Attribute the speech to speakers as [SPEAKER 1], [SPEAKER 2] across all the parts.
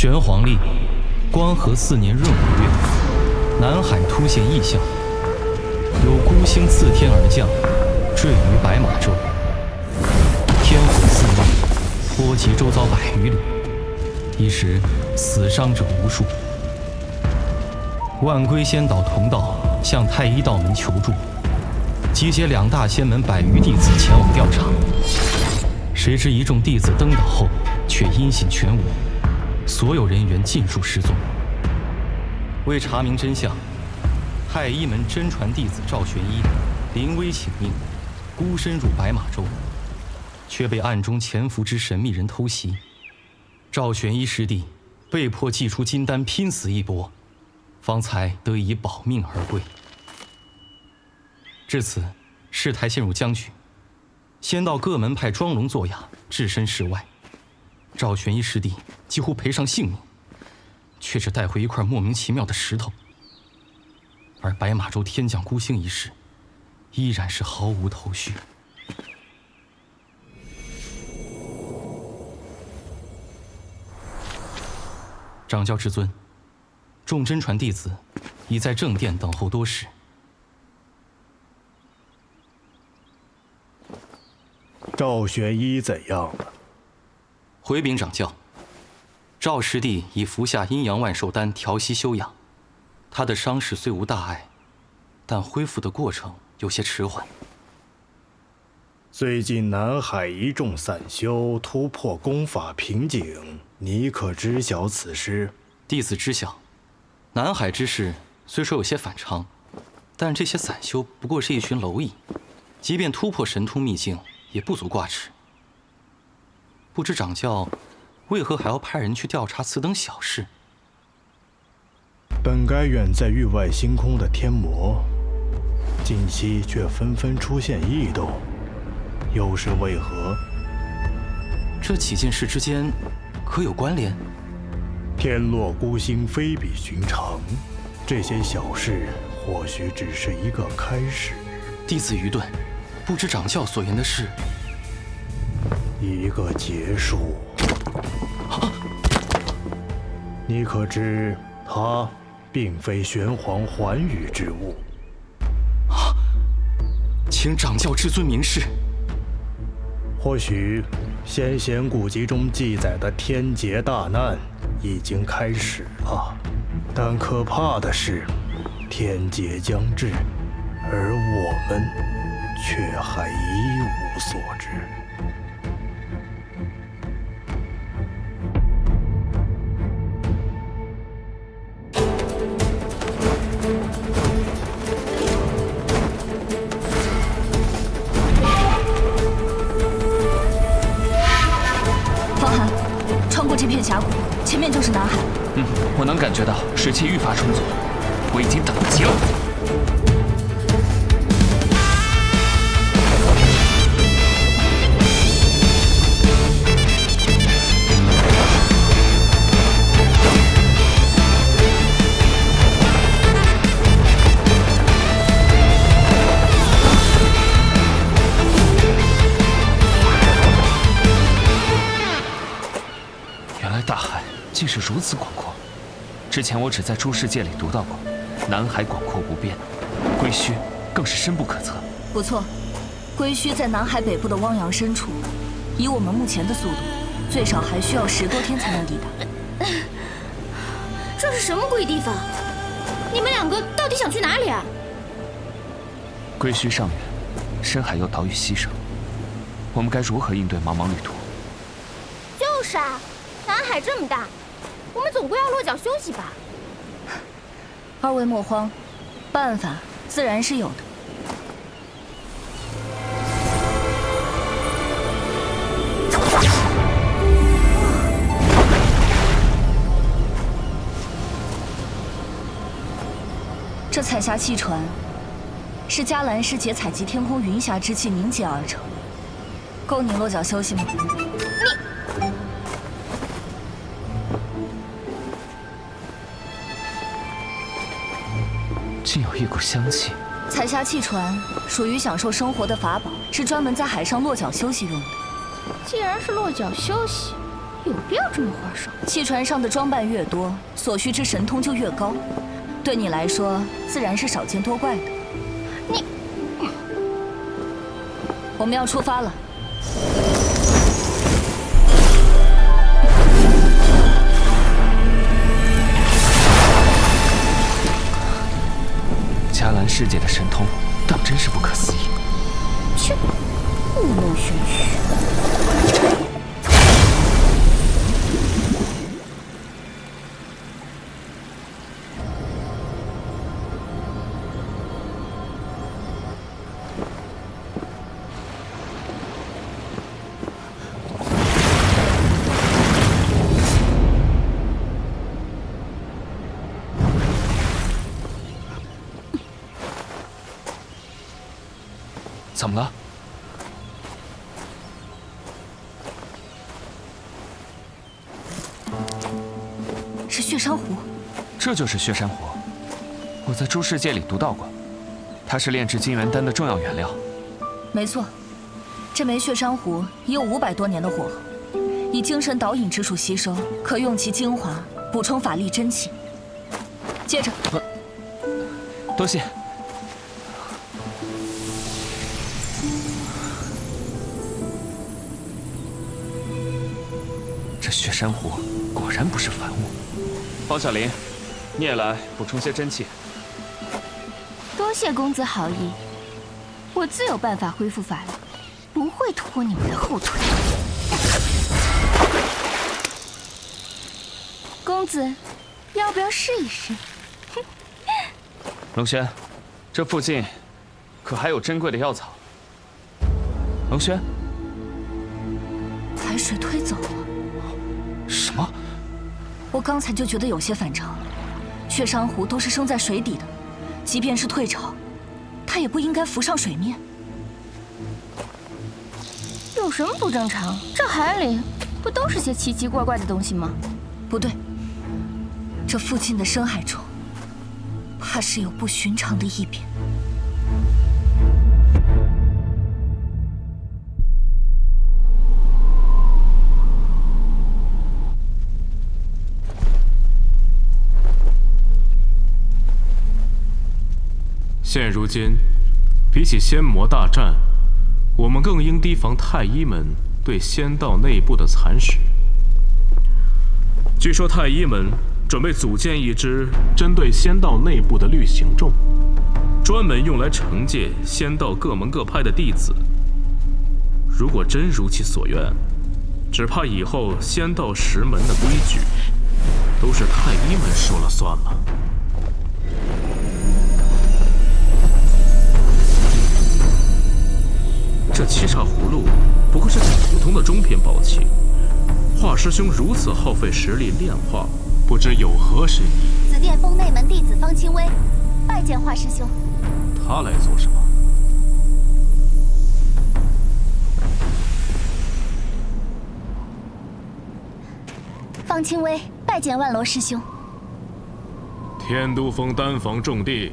[SPEAKER 1] 玄黄历，光和4年闰5月，南海突现异象，有孤星自天而降，坠于白马洲。天火肆虐，波及周遭100余里，一时死伤者无数。万龟仙岛同道向太医道门求助，集结2大仙门100余弟子前往调查。谁知一众弟子登岛后，却音信全无，所有人员尽数失踪。为查明真相，太医门真传弟子赵玄一临危请命，孤身入白马洲，却被暗中潜伏之神秘人偷袭。赵玄一师弟被迫祭出金丹，拼死一搏，方才得以保命而归。至此，事态陷入僵局。仙道各门派装聋作哑，置身事外。赵玄一师弟几乎赔上性命，却只带回一块莫名其妙的石头。而白马洲天降孤星一事，依然是毫无头绪。掌教至尊，众真传弟子已在正殿等候多时。
[SPEAKER 2] 赵玄一怎样了？
[SPEAKER 1] 回禀掌教，赵师弟已服下阴阳万寿丹调息休养，他的伤势虽无大碍，但恢复的过程有些迟缓。
[SPEAKER 2] 最近南海一众散修突破功法瓶颈，你可知晓此事？
[SPEAKER 1] 弟子知晓，南海之事虽说有些反常，但这些散修不过是一群蝼蚁，即便突破神通秘境，也不足挂齿。不知掌教为何还要派人去调查此等小事？
[SPEAKER 2] 本该远在域外星空的天魔，近期却纷纷出现异动，又是为何？
[SPEAKER 1] 这几件事之间可有关联？
[SPEAKER 2] 天落孤星非比寻常，这些小事或许只是一个开始。
[SPEAKER 1] 弟子愚钝，不知掌教所言的是
[SPEAKER 2] 一个结束。你可知他并非玄黄寰宇之物？
[SPEAKER 1] 请掌教至尊明示。
[SPEAKER 2] 或许先贤古籍中记载的天劫大难已经开始了，但可怕的是，天劫将至，而我们却还一无所知。
[SPEAKER 3] 这片峡谷前面就是南海。
[SPEAKER 4] 我能感觉到水汽愈发充足，我已经等不及了。大海竟是如此广阔，之前我只在诸世界里读到过，南海广阔无边，归墟更是深不可测。
[SPEAKER 3] 不错，归墟在南海北部的汪洋深处，以我们目前的速度，最少还需要10多天才能抵达。
[SPEAKER 5] 这是什么鬼地方？你们2个到底想去哪里啊？
[SPEAKER 4] 归墟尚远，深海有岛屿牺牲，我们该如何应对茫茫旅途？
[SPEAKER 5] 就是啊。南海这么大，我们总归要落脚休息吧。
[SPEAKER 3] 2位莫慌，办法自然是有的。这彩霞气船是迦兰师姐采集天空云霞之气凝结而成，够你落脚休息吗？
[SPEAKER 4] 竟有一股香气。
[SPEAKER 3] 彩霞气船属于享受生活的法宝，是专门在海上落脚休息用的。
[SPEAKER 5] 既然是落脚休息，有必要这么花哨？
[SPEAKER 3] 气船上的装扮越多，所需之神通就越高。对你来说，自然是少见多怪的。
[SPEAKER 5] 你，
[SPEAKER 3] 我们要出发了。
[SPEAKER 4] 迦兰世界的神通，当真是不可思议。
[SPEAKER 5] 切，故弄玄虚。
[SPEAKER 4] 怎么了？
[SPEAKER 3] 是血珊瑚。
[SPEAKER 4] 这就是血珊瑚，我在诸世界里读到过，它是炼制金元丹的重要原料。
[SPEAKER 3] 没错，这枚血珊瑚已有500多年的火候，以精神导引之术吸收，可用其精华补充法力真气。接着，
[SPEAKER 4] 多谢。这血珊瑚果然不是凡物。方小林，你也来补充些真气。
[SPEAKER 5] 多谢公子好意，我自有办法恢复法力，不会拖你们的后腿。公子，要不要试一试？
[SPEAKER 4] 龙轩，这附近可还有珍贵的药草？龙轩，
[SPEAKER 3] 海水退走了。
[SPEAKER 4] 什么？
[SPEAKER 3] 我刚才就觉得有些反常。血珊瑚都是生在水底的，即便是退潮，它也不应该浮上水面。
[SPEAKER 5] 有什么不正常？这海里不都是些奇奇怪怪的东西吗？
[SPEAKER 3] 不对，这附近的深海中，怕是有不寻常的异变。
[SPEAKER 6] 现如今，比起仙魔大战，我们更应提防太医们对仙道内部的蚕食。据说太医们准备组建一支针对仙道内部的律行众，专门用来惩戒仙道各门各派的弟子。如果真如其所愿，只怕以后仙道10门的规矩都是太医们说了算了。这七煞葫芦不过是普通的中品宝器，华师兄如此耗费实力炼化，不知有何深意？
[SPEAKER 5] 紫殿峰内门弟子方清微，拜见华师兄。
[SPEAKER 6] 他来做什么？
[SPEAKER 5] 方清微，拜见万罗师兄。
[SPEAKER 6] 天都峰丹房重地，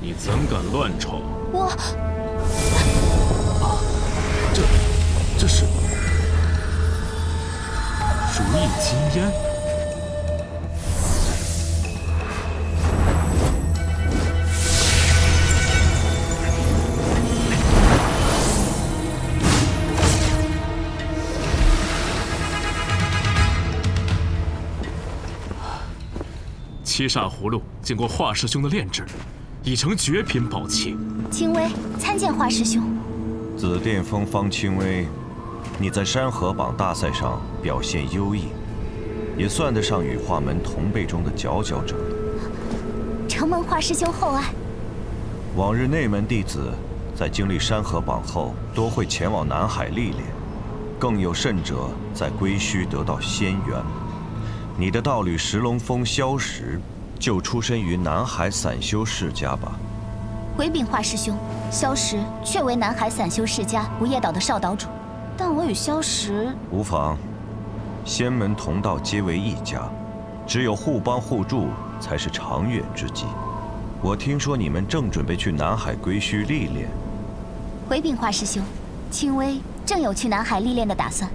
[SPEAKER 6] 你怎敢乱闯？
[SPEAKER 5] 我。
[SPEAKER 6] 这是如意金烟。七煞葫芦经过华师兄的炼制，已成绝品宝器。
[SPEAKER 5] 清微，参见华师兄。
[SPEAKER 7] 紫殿峰方清微，你在山河榜大赛上表现优异，也算得上羽化门同辈中的佼佼者。
[SPEAKER 5] 承蒙华师兄厚爱。
[SPEAKER 7] 往日内门弟子在经历山河榜后，多会前往南海历练，更有甚者在归墟得到仙缘。你的道侣石龙峰萧石，就出身于南海散修世家吧？
[SPEAKER 5] 回禀华师兄，萧石确为南海散修世家不夜岛的少岛主，但我与萧石
[SPEAKER 7] 无妨。仙门同道皆为一家，只有互帮互助才是长远之计。我听说你们正准备去南海归墟历练。
[SPEAKER 5] 回禀华师兄，清微正有去南海历练的打算。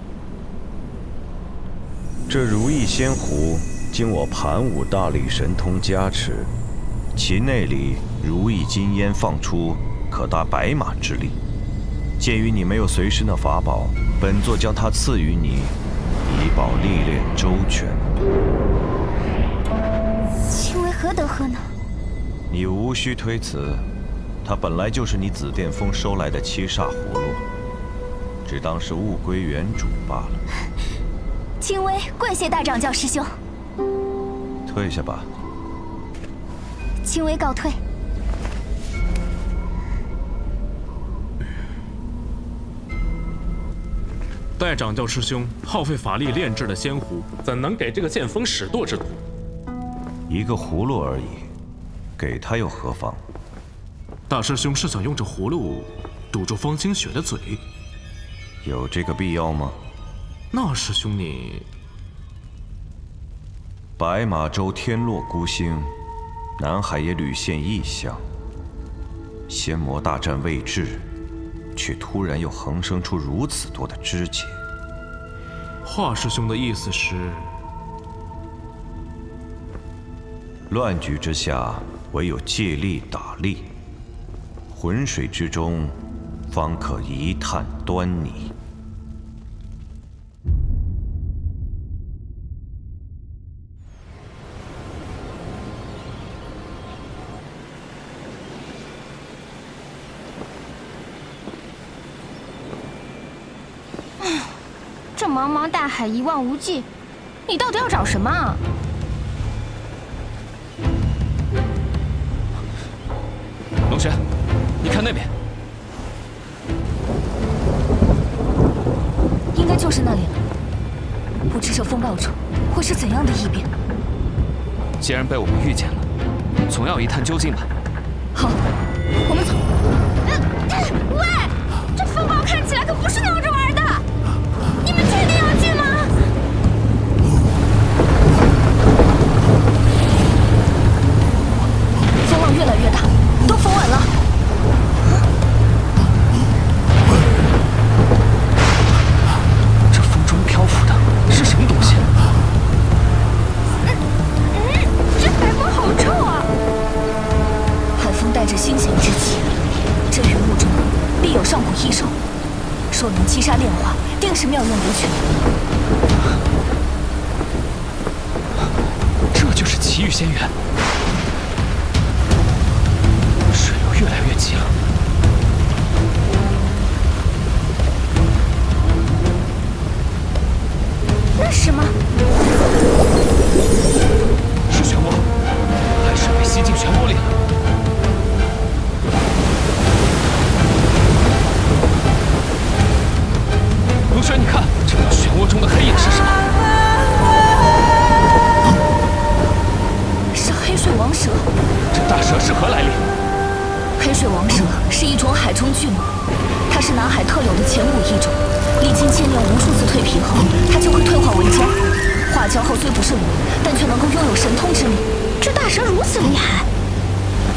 [SPEAKER 7] 这如意仙壶经我盘武大力神通加持，其内里如意金烟放出，可达100马之力。鉴于你没有随身的法宝，本座将它赐予你，以保历练周全。
[SPEAKER 5] 亲为何得喝呢？
[SPEAKER 7] 你无需推辞，它本来就是你紫殿峰收来的7煞葫芦，只当是物归原主罢了。
[SPEAKER 5] 亲为跪谢大掌教师兄。
[SPEAKER 7] 退下吧。
[SPEAKER 5] 亲为告退。
[SPEAKER 6] 待掌教师兄耗费法力炼制的仙壶，怎能给这个剑锋使舵之徒？
[SPEAKER 7] 一个葫芦而已，给他又何妨？
[SPEAKER 6] 大师兄是想用这葫芦堵住方清雪的嘴？
[SPEAKER 7] 有这个必要吗？
[SPEAKER 6] 那师兄你……
[SPEAKER 7] 白马洲天落孤星，南海也屡现异象。仙魔大战未至，却突然又横生出如此多的枝节。
[SPEAKER 6] 华师兄的意思是，
[SPEAKER 7] 乱局之下，唯有借力打力。浑水之中，方可一探端倪。
[SPEAKER 5] 这茫茫大海一望无际，你到底要找什么啊？
[SPEAKER 4] 龙轩，你看那边，
[SPEAKER 3] 应该就是那里了。不知这风暴中会是怎样的异变。
[SPEAKER 4] 既然被我们遇见了，总要一探究竟吧。
[SPEAKER 3] 好，我们走。
[SPEAKER 5] 喂，这风暴看起来可不是闹着玩的，你们确定要进吗？
[SPEAKER 3] 风浪越来越大，都扶稳了。
[SPEAKER 4] 这风中漂浮的是什么东西？
[SPEAKER 5] 这海风好臭啊！
[SPEAKER 3] 海风带着腥咸之气，这云雾中必有上古异兽，若能击杀炼化，定是妙用无穷。
[SPEAKER 4] 这就是奇遇仙缘。水流越来越急了。
[SPEAKER 5] 那是什么？
[SPEAKER 4] 是漩涡，海水被吸进漩涡里了。龙轩，你看，这条漩涡中的黑影是什么？
[SPEAKER 3] 是黑水王蛇。
[SPEAKER 4] 这大蛇是何来历？
[SPEAKER 3] 黑水王蛇是一种海中巨蟒，它是南海特有的前古异种。历经千年无数次蜕皮后，它就会退化为蛟。化蛟后虽不是龙，但却能够拥有神通之力。
[SPEAKER 5] 这大蛇如此厉害！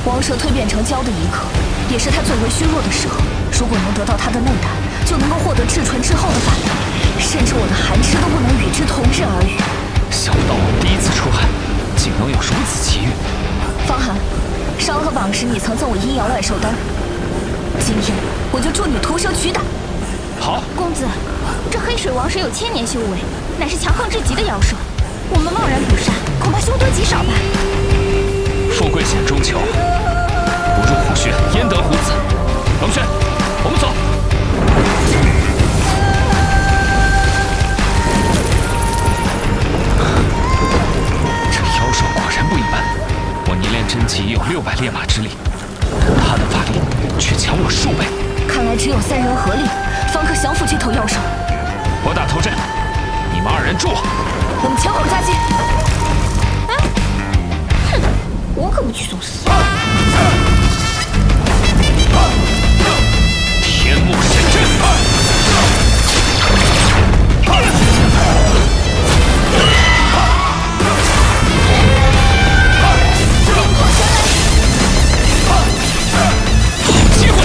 [SPEAKER 3] 王蛇蜕变成蛟的一刻，也是它最为虚弱的时候。如果能得到它的内胆，就能够获得至纯之后的法力，甚至我的寒痴都不能与之同日而语。
[SPEAKER 4] 想不到我们第一次出海，竟能有如此奇遇。
[SPEAKER 3] 方寒，商河榜时你曾赠我阴阳外兽丹，今天我就助你屠蛇取胆。
[SPEAKER 4] 好，
[SPEAKER 5] 公子，这黑水王蛇有1000年修为，乃是强横至极的妖兽，我们贸然捕杀，恐怕凶多吉少吧。
[SPEAKER 4] 富贵险中求，不入虎穴焉得虎子。龙轩，我们走。这妖兽果然不一般，我凝练真气已有600烈马之力，他的法力却强我数倍。
[SPEAKER 3] 看来只有3人合力，方可降服这头妖兽。
[SPEAKER 4] 我打头阵，你们2人助我。
[SPEAKER 3] 我们前后夹击。
[SPEAKER 5] 哼，我可不去送死。
[SPEAKER 4] 天幕神阵。机会。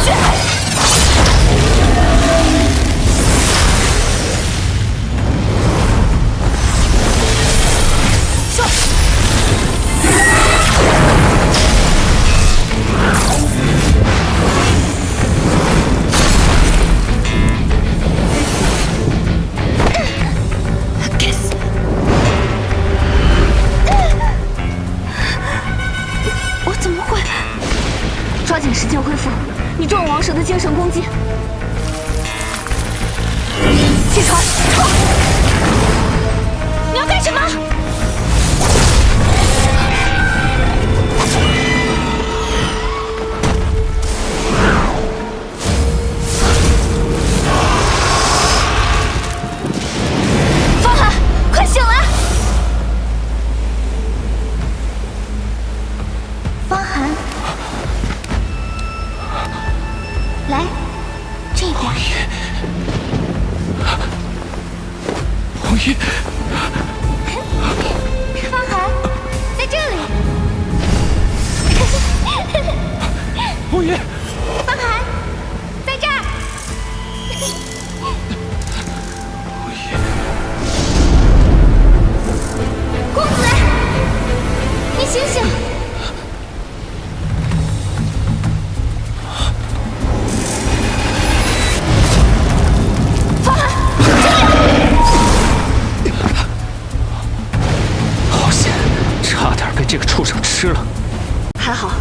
[SPEAKER 3] 去！说。该死！我怎么会？抓紧时间恢复你众王蛇的精神攻击。起床！你要干什么？方寒，快醒来！
[SPEAKER 5] 方寒，来，这边。
[SPEAKER 4] 红衣，
[SPEAKER 5] 方寒，在这里。
[SPEAKER 4] 红衣，
[SPEAKER 5] 方寒，在这儿。公子，你醒醒！方寒，
[SPEAKER 4] 好险，差点被这个畜生吃了。
[SPEAKER 3] 还好，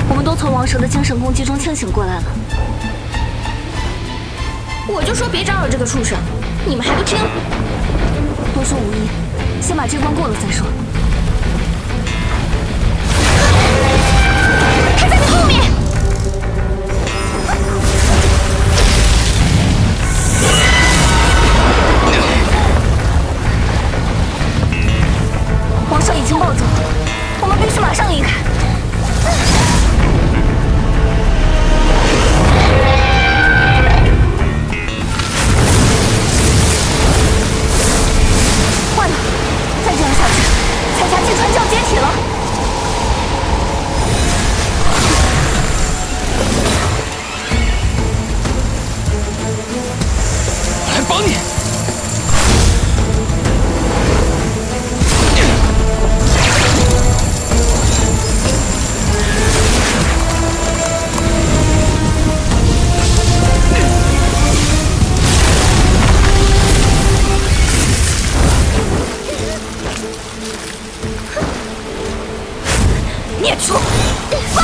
[SPEAKER 3] 我们都从王蛇的精神攻击中清醒过来了。我就说别招惹这个畜生，你们还不听？多说无益，先把这关过了再说。他在你后面！王蛇已经暴走，我们必须马上离开。坏了，再这样下去，彩霞祭传就要解体了。
[SPEAKER 4] 来帮你。
[SPEAKER 3] 孽畜！放！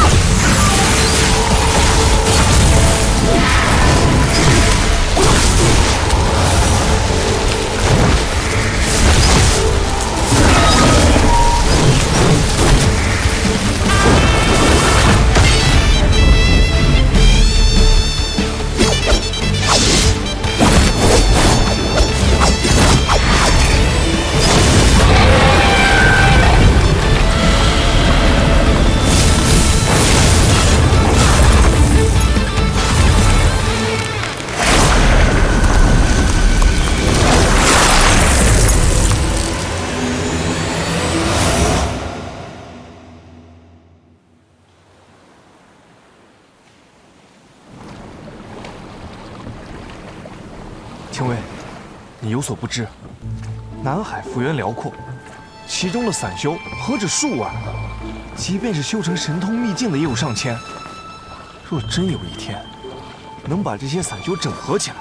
[SPEAKER 8] 廷尉，你有所不知，南海幅员辽阔，其中的散修何止数万，即便是修成神通秘境的也有上千。若真有一天能把这些散修整合起来，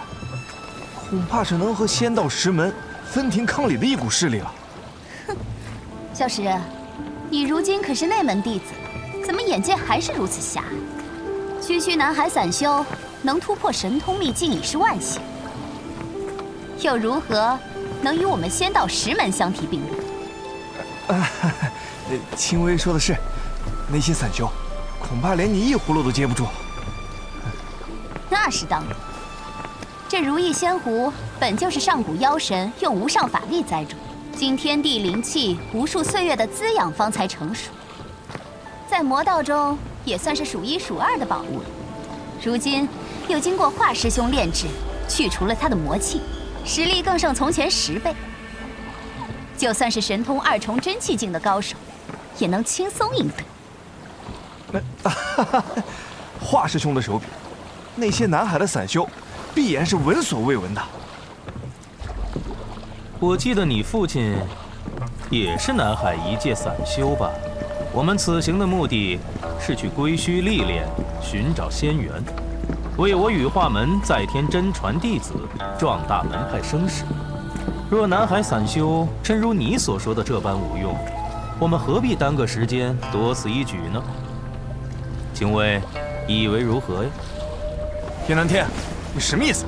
[SPEAKER 8] 恐怕是能和仙道石门分庭抗礼的一股势力了。
[SPEAKER 5] 小石，你如今可是内门弟子，怎么眼界还是如此狭隘？区区南海散修能突破神通秘境已是万幸，又如何能与我们仙道石门相提并论？
[SPEAKER 8] 青微说的是，那些散修恐怕连你一葫芦都接不住。
[SPEAKER 5] 那是当然，这如意仙湖本就是上古妖神用无上法力栽种，经天地灵气无数岁月的滋养方才成熟，在魔道中也算是数一数二的宝物了。如今又经过华师兄炼制，去除了他的魔气，实力更胜从前10倍。就算是神通2重真气境的高手，也能轻松应对。
[SPEAKER 8] 华师兄的手笔，那些南海的散修，必然是闻所未闻的。
[SPEAKER 1] 我记得你父亲也是南海一介散修吧？我们此行的目的是去归墟历练，寻找仙缘，为我羽化门再添真传弟子，壮大门派声势。若南海散修真如你所说的这般无用，我们何必耽搁时间，多此一举呢？请问，以为如何呀？
[SPEAKER 8] 天南天，你什么意思？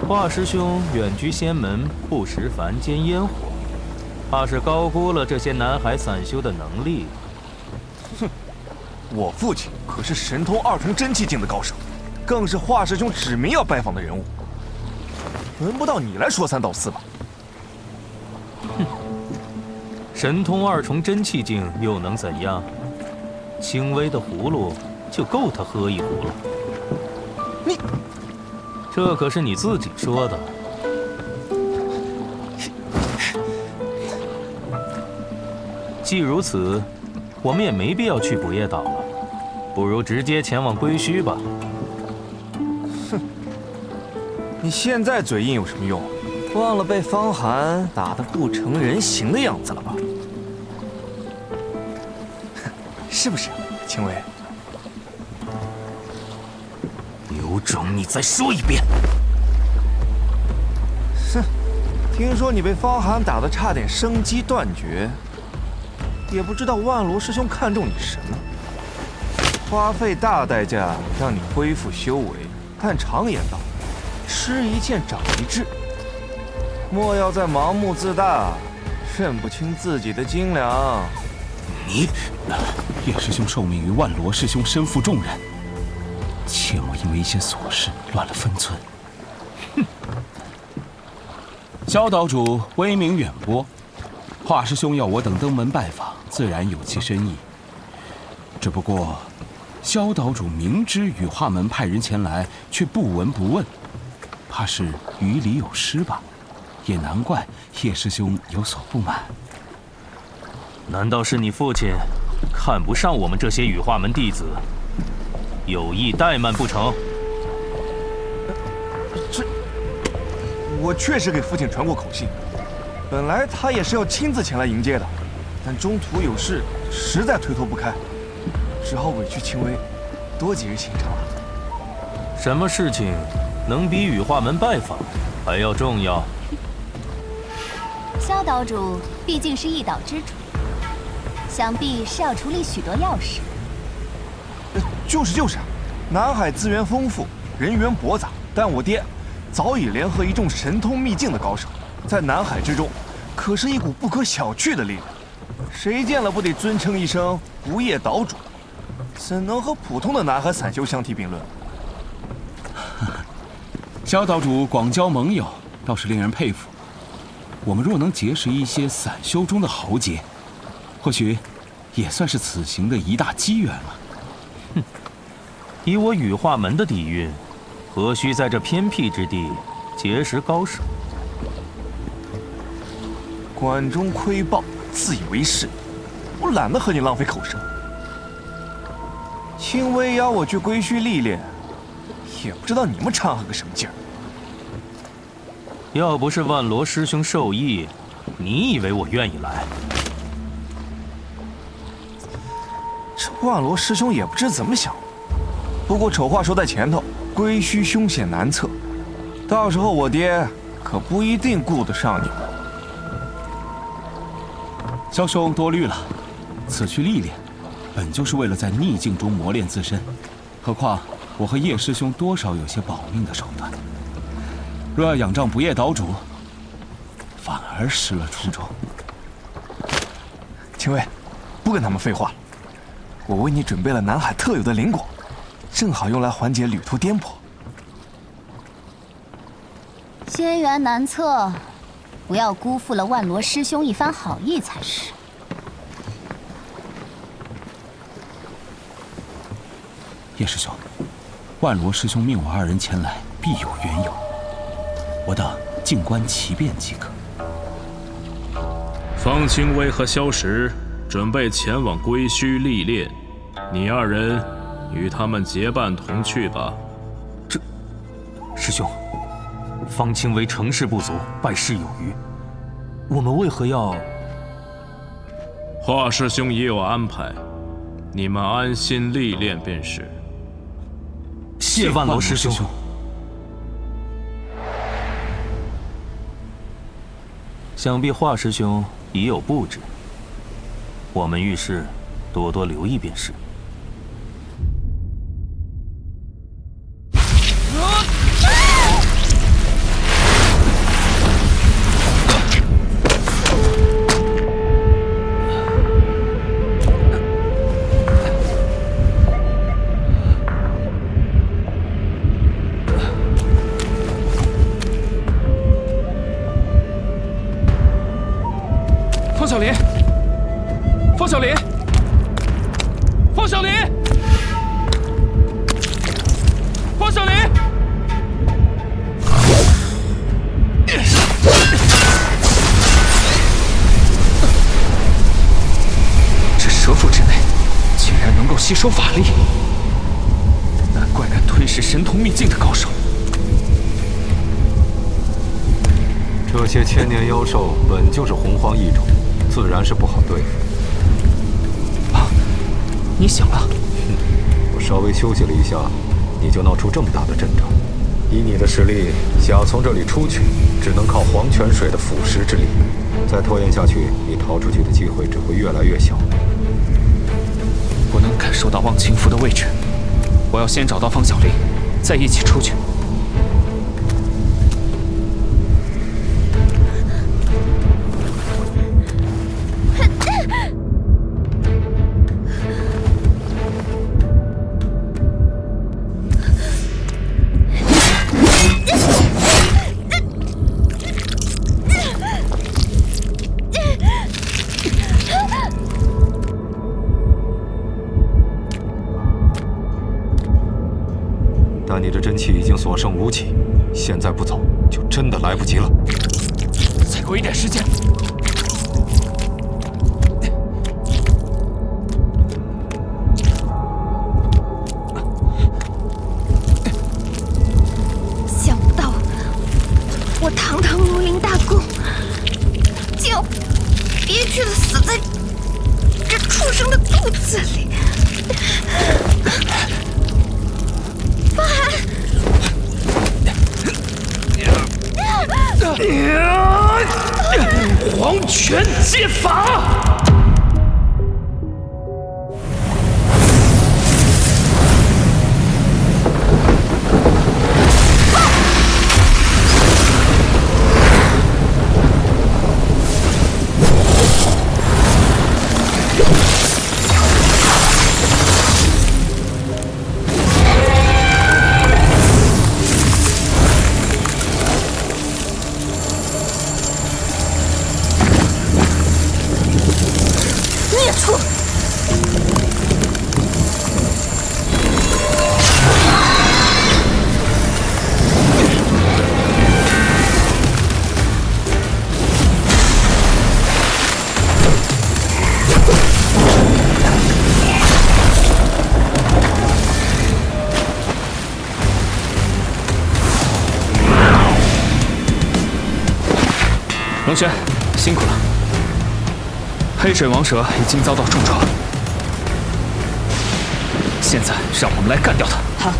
[SPEAKER 1] 华师兄远居仙门，不食凡间烟火，怕是高估了这些南海散修的能力。
[SPEAKER 8] 哼，我父亲可是神通二重真气境的高手，更是华师兄指名要拜访的人物。轮不到你来说三道四吧？
[SPEAKER 1] 哼，神通二重真气境又能怎样？轻微的葫芦就够他喝一壶了。
[SPEAKER 8] 你，
[SPEAKER 1] 这可是你自己说的。既如此，我们也没必要去不夜岛了，不如直接前往归墟吧。
[SPEAKER 8] 哼，你现在嘴硬有什么用？忘了被方寒打得不成人形的样子了吧？是不是，青薇？
[SPEAKER 1] 有种你再说一遍！
[SPEAKER 8] 哼，听说你被方寒打得差点生机断绝，也不知道万罗师兄看中你什么，花费大代价让你恢复修为，但常言道，吃一堑长一智，莫要再盲目自大，认不清自己的斤两。
[SPEAKER 9] 你，叶师兄受命于万罗师兄，身负重任，切莫因为一些琐事乱了分寸。
[SPEAKER 1] 哼！
[SPEAKER 9] 萧岛主威名远播，华师兄要我等登门拜访，自然有其深意。只不过，萧岛主明知羽化门派人前来，却不闻不问，怕是于理有失吧？也难怪叶师兄有所不满。
[SPEAKER 1] 难道是你父亲看不上我们这些羽化门弟子，有意怠慢不成？
[SPEAKER 8] 我确实给父亲传过口信，本来他也是要亲自前来迎接的，但中途有事，实在推脱不开，只好委屈青薇，多几日行程了。
[SPEAKER 1] 什么事情能比羽化门拜访还要重要？
[SPEAKER 5] 萧岛主毕竟是一岛之主，想必是要处理许多要事。
[SPEAKER 8] 就是，南海资源丰富，人员博杂，但我爹早已联合一众神通秘境的高手，在南海之中，可是一股不可小觑的力量。谁见了不得尊称一声不夜岛主？怎能和普通的南海散修相提并论？
[SPEAKER 9] 萧岛主广交盟友，倒是令人佩服。我们若能结识一些散修中的豪杰，或许也算是此行的一大机缘了。
[SPEAKER 1] 哼，以我羽化门的底蕴，何须在这偏僻之地结识高手？
[SPEAKER 8] 管中窥豹，自以为是，我懒得和你浪费口舌。青薇邀我去归墟历练，也不知道你们掺和个什么劲儿。
[SPEAKER 1] 要不是万罗师兄授意，你以为我愿意来？
[SPEAKER 8] 这万罗师兄也不知怎么想。不过丑话说在前头，归墟凶险难测，到时候我爹可不一定顾得上你们。
[SPEAKER 9] 萧兄多虑了，此去历练，本就是为了在逆境中磨练自身。何况我和叶师兄多少有些保命的手段。若要仰仗不夜岛主，反而失了初衷。
[SPEAKER 8] 青薇，不跟他们废话了，我为你准备了南海特有的灵果，正好用来缓解旅途颠簸。
[SPEAKER 5] 仙缘难测，不要辜负了万罗师兄一番好意才是。
[SPEAKER 9] 叶师兄，万罗师兄命我二人前来，必有缘由。我等静观其变即可。
[SPEAKER 6] 方清微和萧石准备前往归墟历练，你二人与他们结伴同去吧。
[SPEAKER 4] 师兄，方清为成事不足，败事有余，我们为何要？
[SPEAKER 6] 华师兄也有安排，你们安心历练便是。
[SPEAKER 4] 谢万罗师兄。
[SPEAKER 10] 想必华师兄已有布置，我们遇事多多留意便是。
[SPEAKER 4] 方小林，方小林，方小林，方小林！这蛇腹之内竟然能够吸收法力，难怪敢吞噬神通秘境的高手。
[SPEAKER 11] 这些千年妖兽本就是洪荒异种，自然是不好对付。
[SPEAKER 4] 你醒了？
[SPEAKER 11] 我稍微休息了一下，你就闹出这么大的阵仗。以你的实力，想要从这里出去，只能靠黄泉水的腐蚀之力。再拖延下去，你逃出去的机会只会越来越小。
[SPEAKER 4] 我能感受到忘情符的位置，我要先找到方小林，再一起出去。
[SPEAKER 11] 但你的真气已经所剩无几，现在不走，就真的来不及了。
[SPEAKER 4] 再给我一点时间。
[SPEAKER 3] 想不到，我堂堂如临大功，竟要憋屈的死在这畜生的肚子里。方寒，
[SPEAKER 4] 黄泉借法！龙轩，辛苦了。黑水王蛇已经遭到重创，现在让我们来干掉它。
[SPEAKER 3] 好。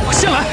[SPEAKER 4] 我先来。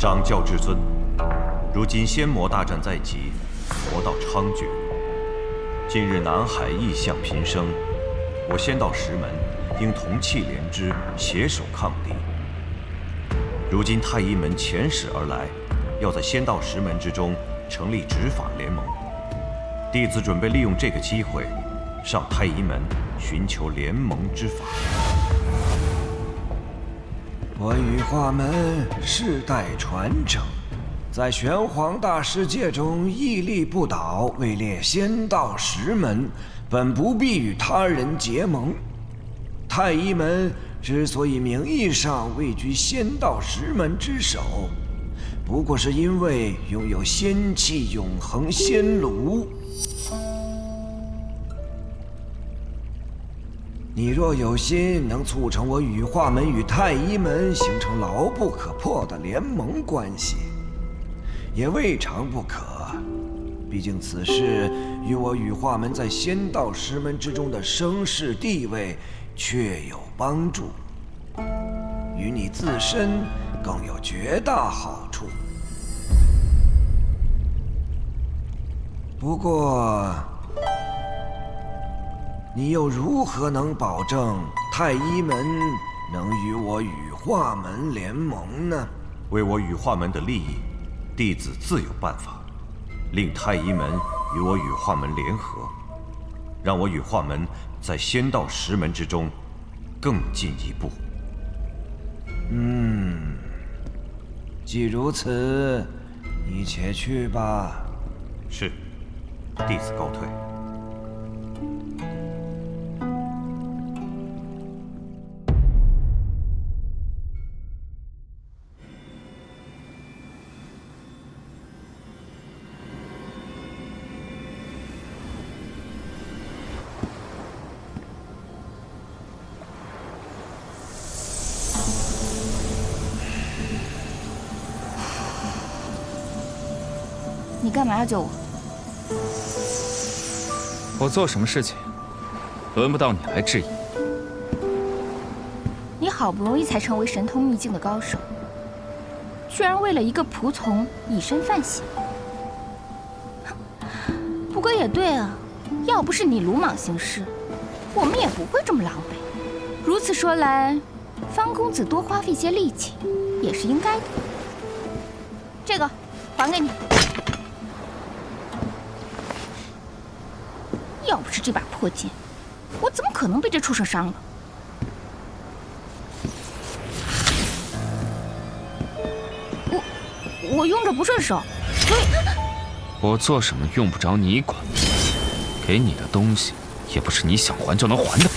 [SPEAKER 7] 掌教至尊，如今仙魔大战在即，魔道猖獗。近日南海异象频生，我仙道10门应同气连枝，携手抗敌。如今太一门遣使而来，要在仙道10门之中成立执法联盟。弟子准备利用这个机会，上太一门寻求联盟之法。
[SPEAKER 12] 我羽化门世代传承，在玄黄大世界中屹立不倒，位列仙道10门，本不必与他人结盟。太一门之所以名义上位居仙道10门之首，不过是因为拥有仙气永恒仙炉。你若有心能促成我羽化门与太一门形成牢不可破的联盟关系，也未尝不可。毕竟此事与我羽化门在仙道10门之中的声势地位确有帮助，与你自身更有绝大好处。不过，你又如何能保证太一门能与我羽化门联盟呢？
[SPEAKER 7] 为我羽化门的利益，弟子自有办法，令太一门与我羽化门联合，让我羽化门在仙道10门之中更进一步。
[SPEAKER 12] 既如此，你且去吧。
[SPEAKER 7] 是，弟子告退。
[SPEAKER 3] 你干嘛要救我？
[SPEAKER 4] 我做什么事情，轮不到你来质疑。
[SPEAKER 3] 你好不容易才成为神通秘境的高手，居然为了一个仆从以身犯险。不过也对啊，要不是你鲁莽行事，我们也不会这么狼狈。如此说来，方公子多花费些力气，也是应该的。这个还给你。要不是这把破剑，我怎么可能被这畜生伤了？我用着不顺手，所以
[SPEAKER 4] 我做什么用不着你管，给你的东西也不是你想还就能还的。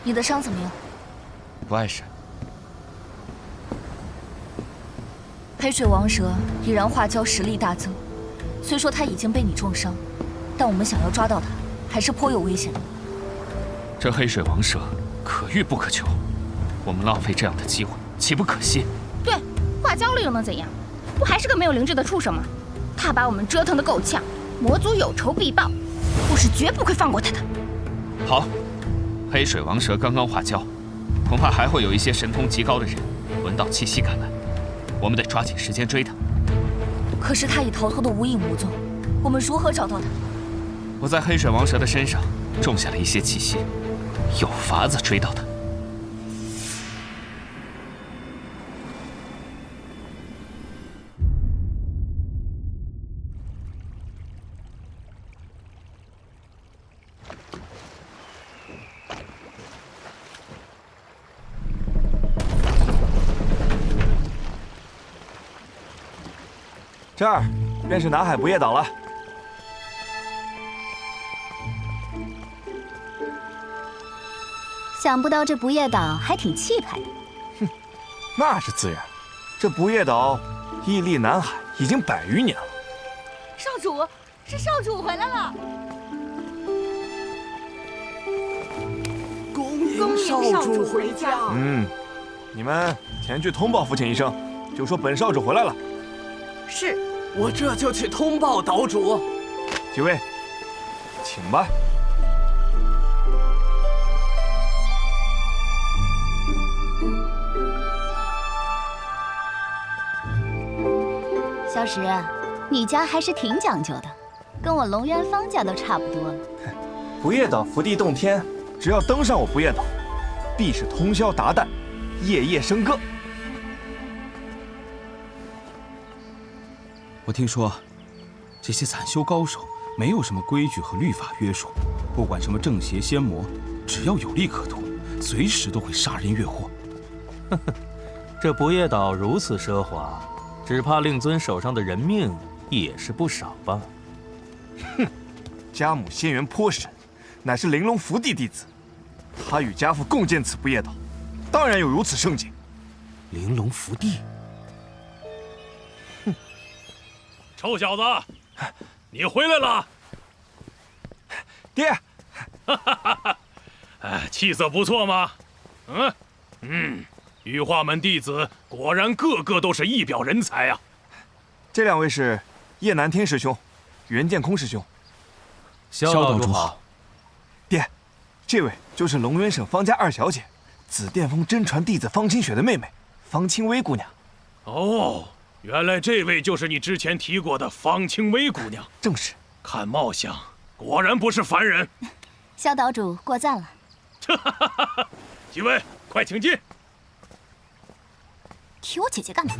[SPEAKER 3] 你的伤怎么样？
[SPEAKER 4] 不碍事。
[SPEAKER 3] 黑水王蛇已然化蛟实力大增，虽说他已经被你重伤，但我们想要抓到他，还是颇有危险的。
[SPEAKER 4] 这黑水王蛇可遇不可求，我们浪费这样的机会，岂不可惜？
[SPEAKER 3] 对，化蛟了又能怎样？不还是个没有灵智的畜生吗？他把我们折腾得够呛，魔族有仇必报，我是绝不会放过他的。
[SPEAKER 4] 好，黑水王蛇刚刚化蛟，恐怕还会有一些神通极高的人闻到气息赶来。我们得抓紧时间追他。
[SPEAKER 3] 可是他已逃脱得无影无踪，我们如何找到他？
[SPEAKER 4] 我在黑水王蛇的身上种下了一些气息，有法子追到他。
[SPEAKER 8] 这儿便是南海不夜岛了。
[SPEAKER 5] 想不到这不夜岛还挺气派的。
[SPEAKER 8] 哼，那是自然。这不夜岛屹立南海已经100余年了。
[SPEAKER 3] 少主，是少主回来了。
[SPEAKER 13] 恭迎少主回家。
[SPEAKER 8] 你们前去通报父亲一声，就说本少主回来了。
[SPEAKER 13] 是。我这就去通报岛主。
[SPEAKER 8] 几位，请吧。
[SPEAKER 5] 萧石，你家还是挺讲究的，跟我龙渊方家都差不多了。
[SPEAKER 8] 不夜岛福地洞天，只要登上我不夜岛，必是通宵达旦，夜夜笙歌。
[SPEAKER 9] 我听说，这些散修高手没有什么规矩和律法约束，不管什么正邪仙魔，只要有利可图，随时都会杀人越货。
[SPEAKER 10] 呵呵，这不夜岛如此奢华，只怕令尊手上的人命也是不少吧？
[SPEAKER 8] 哼，家母仙缘颇深，乃是玲珑福地弟子，他与家父共建此不夜岛，当然有如此盛景。
[SPEAKER 9] 玲珑福地。
[SPEAKER 6] 臭小子，你回来了！
[SPEAKER 8] 爹，
[SPEAKER 6] 哎，气色不错嘛。羽化门弟子果然个个都是一表人才啊。
[SPEAKER 8] 这两位是叶南天师兄、袁剑空师兄。
[SPEAKER 10] 萧道主好。
[SPEAKER 8] 爹，这位就是龙渊省方家二小姐，紫殿峰真传弟子方清雪的妹妹方清微姑娘。
[SPEAKER 6] 哦。原来这位就是你之前提过的方清微姑娘。
[SPEAKER 8] 正是。
[SPEAKER 6] 看貌相，果然不是凡人。
[SPEAKER 5] 萧岛主过赞了。
[SPEAKER 6] 几位，快请进。
[SPEAKER 5] 提我姐姐干嘛？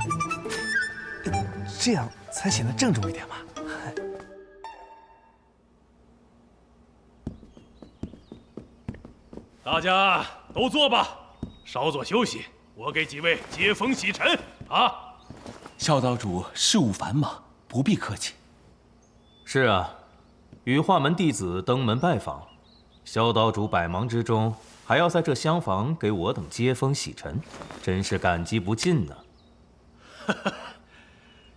[SPEAKER 8] 这样才显得郑重一点嘛。
[SPEAKER 6] 大家都坐吧，稍作休息，我给几位接风洗尘啊。
[SPEAKER 9] 萧岛主事务繁忙，不必客气。
[SPEAKER 10] 是啊，羽化门弟子登门拜访，萧岛主百忙之中还要在这厢房给我等接风洗尘，真是感激不尽呢。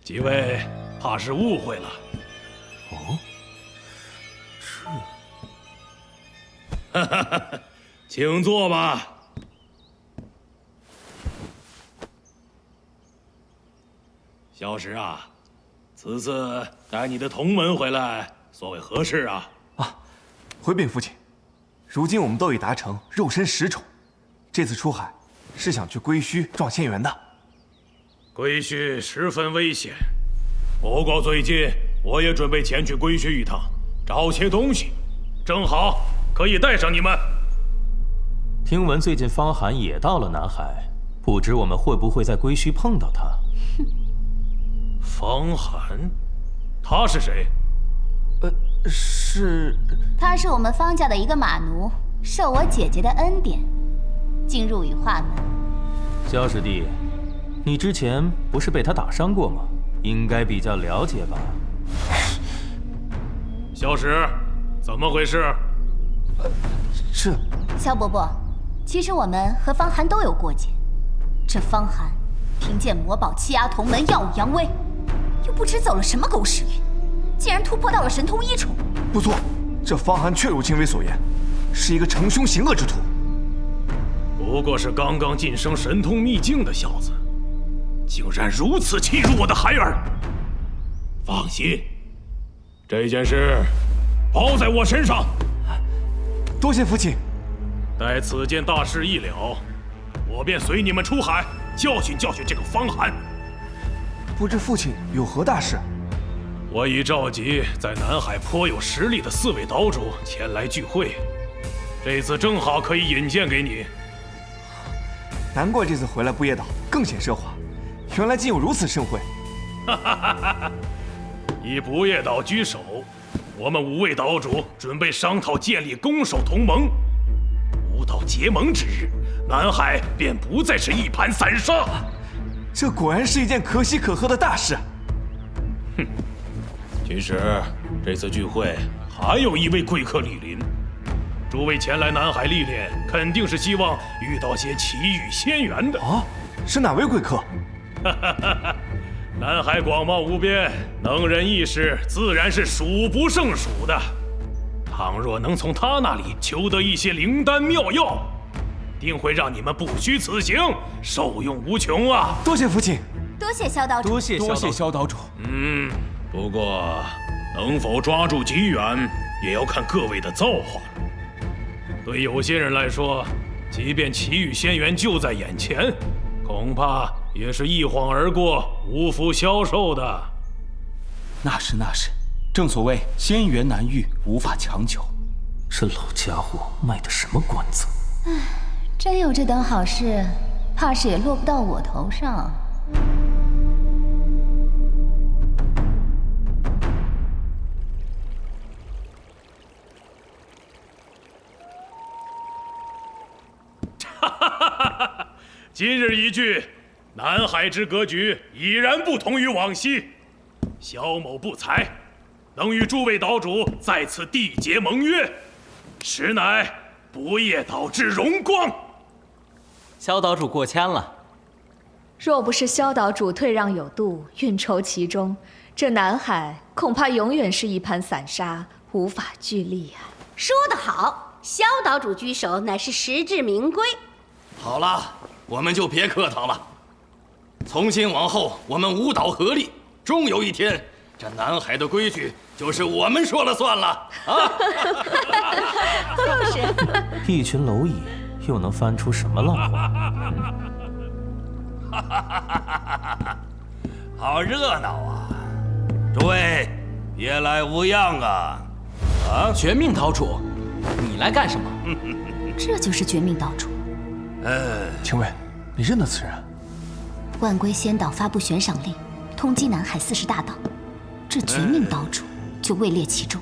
[SPEAKER 6] 几位怕是误会了。
[SPEAKER 10] 哦，
[SPEAKER 6] 这……请坐吧。萧石啊，此次带你的同门回来，所谓何事啊？
[SPEAKER 8] 回禀父亲，如今我们都已达成肉身10种，这次出海是想去归墟撞仙缘的。
[SPEAKER 6] 归墟十分危险，不过最近我也准备前去归墟一趟，找些东西，正好可以带上你们。
[SPEAKER 10] 听闻最近方寒也到了南海，不知我们会不会在归墟碰到他？
[SPEAKER 6] 方寒，他是谁？
[SPEAKER 8] 是……
[SPEAKER 5] 他是我们方家的一个马奴，受我姐姐的恩典，进入羽化门。
[SPEAKER 10] 萧师弟，你之前不是被他打伤过吗？应该比较了解吧？
[SPEAKER 6] 萧石，怎么回事？
[SPEAKER 8] 这……
[SPEAKER 5] 萧伯伯，其实我们和方寒都有过节。这方寒凭借魔宝欺压同门，耀武扬威，又不知走了什么狗屎运，竟然突破到了神通1重。
[SPEAKER 8] 不错，这方寒确如青微所言，是一个成凶行恶之徒。
[SPEAKER 6] 不过是刚刚晋升神通秘境的小子，竟然如此欺辱我的孩儿。放心，这件事包在我身上。
[SPEAKER 8] 多谢父亲。
[SPEAKER 6] 待此件大事一了，我便随你们出海，教训教训这个方寒。
[SPEAKER 8] 不知父亲有何大事？
[SPEAKER 6] 我已召集在南海颇有实力的4位岛主前来聚会，这次正好可以引荐给你。
[SPEAKER 8] 难怪这次回来不夜岛更显奢华，原来竟有如此盛会。
[SPEAKER 6] 以不夜岛居首，我们5位岛主准备商讨建立攻守同盟。吾岛结盟之日，南海便不再是一盘散沙。
[SPEAKER 8] 这果然是一件可喜可贺的大事。
[SPEAKER 6] 哼，其实这次聚会还有一位贵客莅临，诸位前来南海历练，肯定是希望遇到些奇遇仙缘的。
[SPEAKER 8] 啊，是哪位贵客？
[SPEAKER 6] 南海广袤无边，能人异士自然是数不胜数的。倘若能从他那里求得一些灵丹妙药，定会让你们不虚此行，受用无穷啊！
[SPEAKER 8] 多谢父亲，
[SPEAKER 5] 多谢萧岛主，
[SPEAKER 9] 多谢萧岛主。
[SPEAKER 6] 不过能否抓住机缘，也要看各位的造化了。对有些人来说，即便奇遇仙缘就在眼前，恐怕也是一晃而过，无福消受的。
[SPEAKER 9] 那是，正所谓仙缘难遇，无法强求。
[SPEAKER 10] 这老家伙卖的什么关子？
[SPEAKER 5] 唉，真有这等好事，怕是也落不到我头上。
[SPEAKER 14] 今日一聚，南海之格局已然不同于往昔。萧某不才，能与诸位岛主在此缔结盟约，实乃不夜岛之荣光。
[SPEAKER 10] 萧岛主过谦了。
[SPEAKER 15] 若不是萧岛主退让有度，运筹其中，这南海恐怕永远是一盘散沙，无法聚力啊。
[SPEAKER 16] 说得好，萧岛主居首乃是实至名归。
[SPEAKER 17] 好了，我们就别客套了。从今往后，我们五岛合力，终有一天，这南海的规矩就是我们说了算了啊！
[SPEAKER 16] 就是。
[SPEAKER 10] 一群蝼蚁又能翻出什么浪
[SPEAKER 17] 花？好热闹啊！诸位，别来无恙啊！啊，
[SPEAKER 4] 绝命岛主，你来干什么？
[SPEAKER 3] 这就是绝命岛主。
[SPEAKER 8] 青卫，你认得此人？
[SPEAKER 3] 万龟仙岛发布悬赏令，通缉南海40大岛，这绝命岛主就位列其中。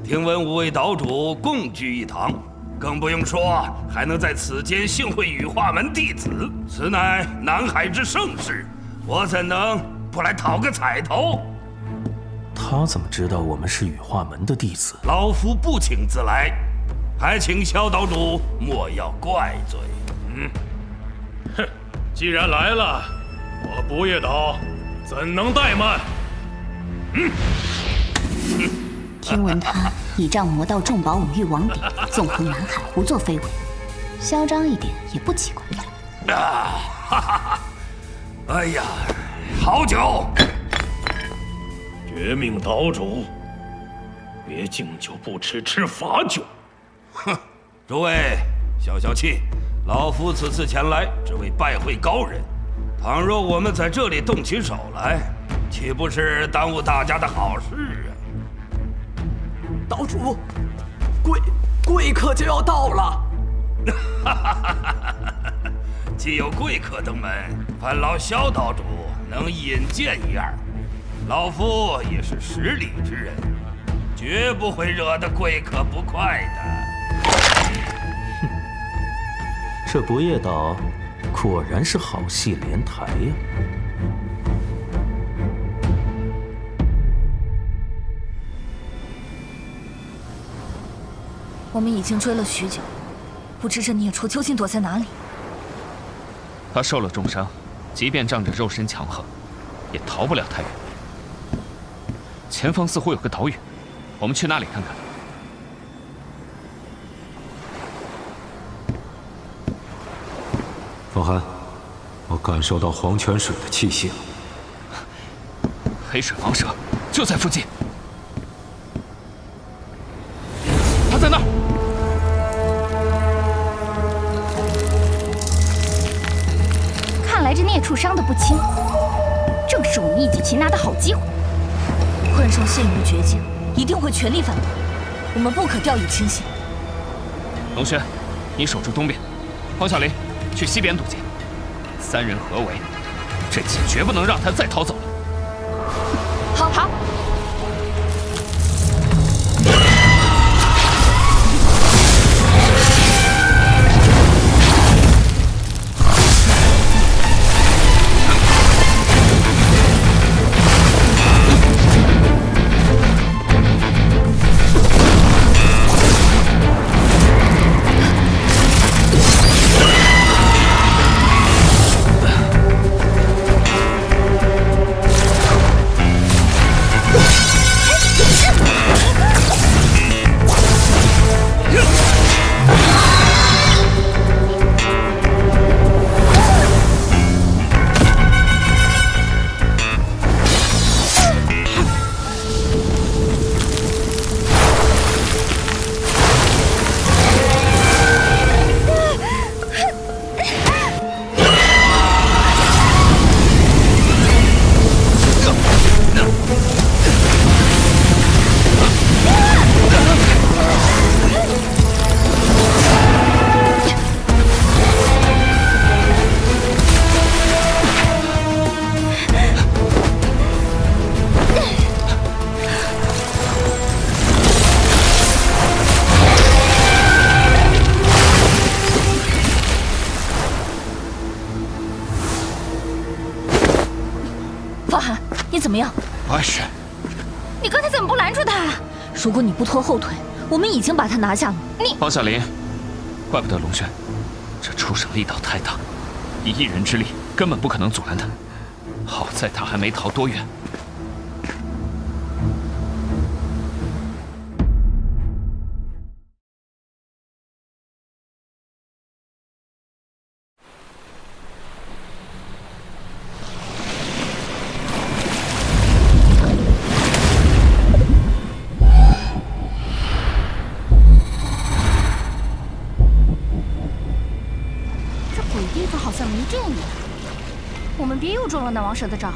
[SPEAKER 17] 听闻5位岛主共聚一堂，更不用说还能在此间幸会羽化门弟子，此乃南海之盛事，我怎能不来讨个彩头？
[SPEAKER 10] 他怎么知道我们是羽化门的弟子？
[SPEAKER 17] 老夫不请自来。还请萧岛主莫要怪罪。
[SPEAKER 14] 哼，既然来了，我不夜岛怎能怠慢？
[SPEAKER 3] 听闻他倚仗魔道重宝5域王鼎，纵横南海，胡作非为，嚣张一点也不奇怪。
[SPEAKER 17] 哎呀，好酒！
[SPEAKER 14] 绝命岛主，别敬酒不吃吃罚酒。
[SPEAKER 17] 哼，诸位消消气，老夫此次前来只为拜会高人，倘若我们在这里动起手来，岂不是耽误大家的好事啊？
[SPEAKER 13] 岛主，贵客就要到了。
[SPEAKER 17] 既有贵客登门，烦劳萧岛主能引荐一二，老夫也是识礼之人，绝不会惹得贵客不快的。
[SPEAKER 10] 这不夜岛果然是好戏连台呀！
[SPEAKER 3] 我们已经追了许久，不知这孽畜究竟躲在哪里。
[SPEAKER 4] 他受了重伤，即便仗着肉身强横，也逃不了太远。前方似乎有个岛屿，我们去那里看看。
[SPEAKER 11] 方寒，我感受到黄泉水的气息了。
[SPEAKER 4] 黑水王蛇就在附近，他在那儿。
[SPEAKER 5] 看来这孽畜伤得不轻，正是我们一举擒拿的好机会。
[SPEAKER 3] 幻兽陷于绝境，一定会全力反攻，我们不可掉以轻心。
[SPEAKER 4] 龙轩，你守住东边，黄小林去西边堵截，3人合围，这次绝不能让他再逃走了。
[SPEAKER 5] 好。
[SPEAKER 3] 么样？
[SPEAKER 8] 是。
[SPEAKER 3] 你刚才怎么不拦住他啊？如果你不拖后腿，我们已经把他拿下了。你
[SPEAKER 4] 方小林，怪不得龙轩，这畜生力道太大，以一人之力根本不可能阻拦他。好在他还没逃多远。
[SPEAKER 3] 我们别又中了那王蛇的招。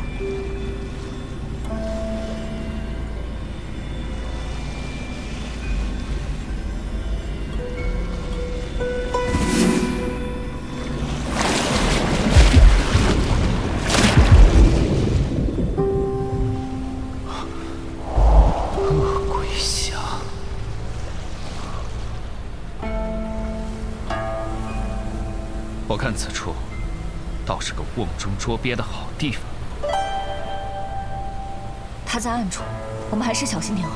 [SPEAKER 4] 恶鬼侠，我看此处倒是个瓮中捉鳖的好地方。
[SPEAKER 3] 他在暗处，我们还是小心点好。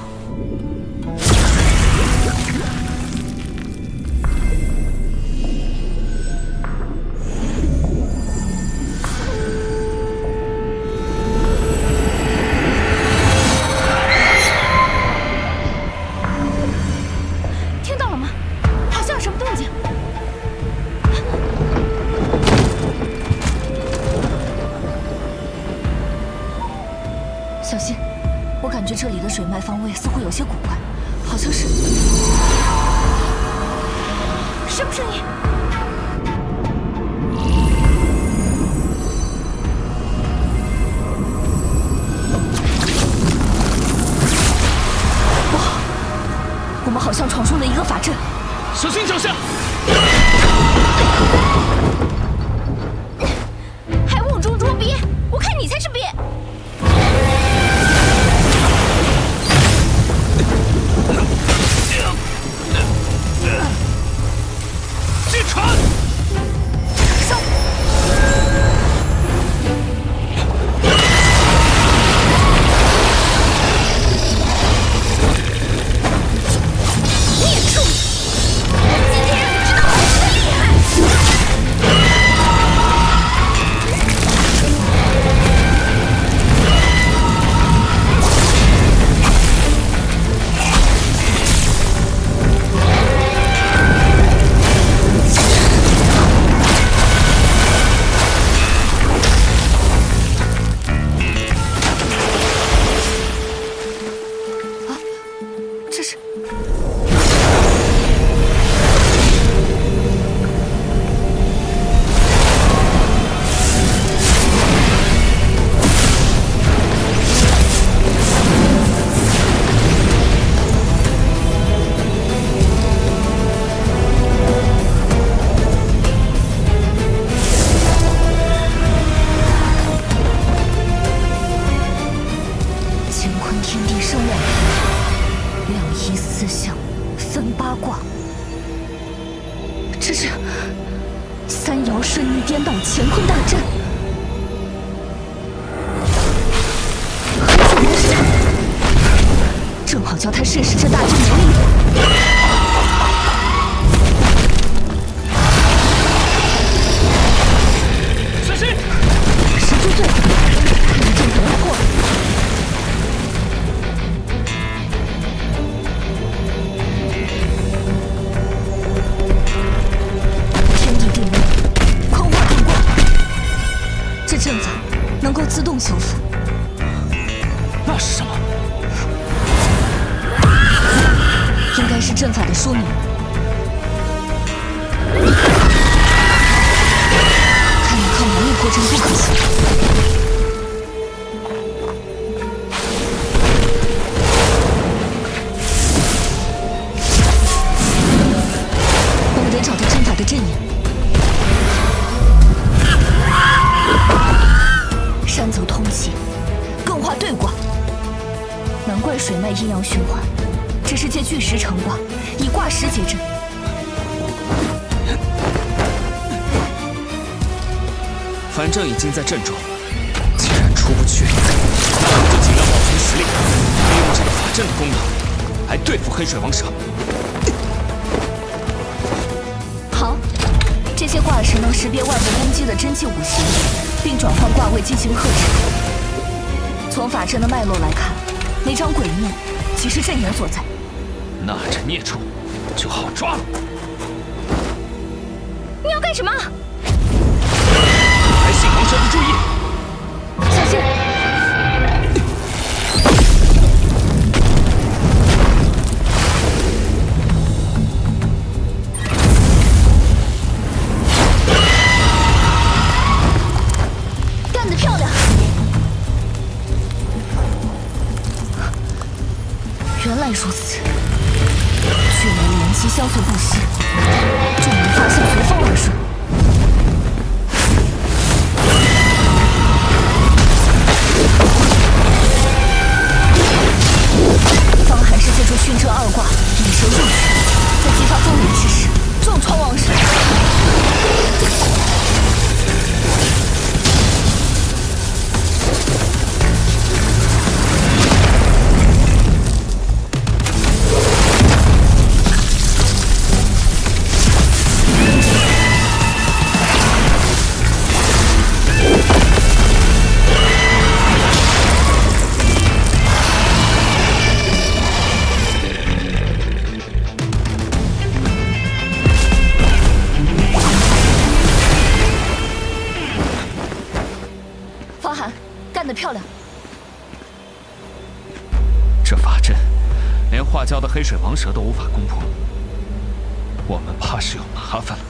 [SPEAKER 3] 听到了吗？好像有什么动静。小心，我感觉这里的水脉方位似乎有些古怪，好像是……什么声音？不好，我们好像闯入了一个法阵。
[SPEAKER 4] 小心脚下！
[SPEAKER 3] 还瓮中捉鳖，我看你才是鳖！
[SPEAKER 4] 击船！
[SPEAKER 3] 上！孽畜！今天让你知道王师的厉害！这是……乾坤天地生万物，量一四象，分八卦。这是三爻顺逆颠倒乾坤大阵。何处无神？正好叫他试试这大阵能力。
[SPEAKER 4] 小心！
[SPEAKER 3] 时机最好，一阵而过。天地定律，坤化艮卦，这阵法能够自动修复。
[SPEAKER 4] 那是什么？
[SPEAKER 3] 应该是阵法的枢纽。看你靠蛮力破阵不可行。我们得找到阵法的阵眼。山泽通气，艮化兑卦，难怪水脉阴阳循环。这是借巨石成卦，以卦石结阵。
[SPEAKER 4] 反正已经在阵中，既然出不去，那我们就力，利用这个法阵的功能来对付黑水王蛇。
[SPEAKER 3] 好，这些挂石能识别外部攻击的真气五行，并转换卦位进行克制。从法阵的脉络来看，那张鬼面即是阵眼所在。
[SPEAKER 4] 那这孽畜就好抓了。
[SPEAKER 3] 你要干什么？
[SPEAKER 4] 来吸王蛇的注意，
[SPEAKER 3] 小心！干得漂亮！原来如此，巨雷连击相随不息，众人发现随风而顺。方还是借助巽震二卦引蛇入局，在激发风云之时重创王蛇。方寒，干得漂亮！
[SPEAKER 4] 这法阵连化蛟的黑水王蛇都无法攻破，我们怕是有麻烦了。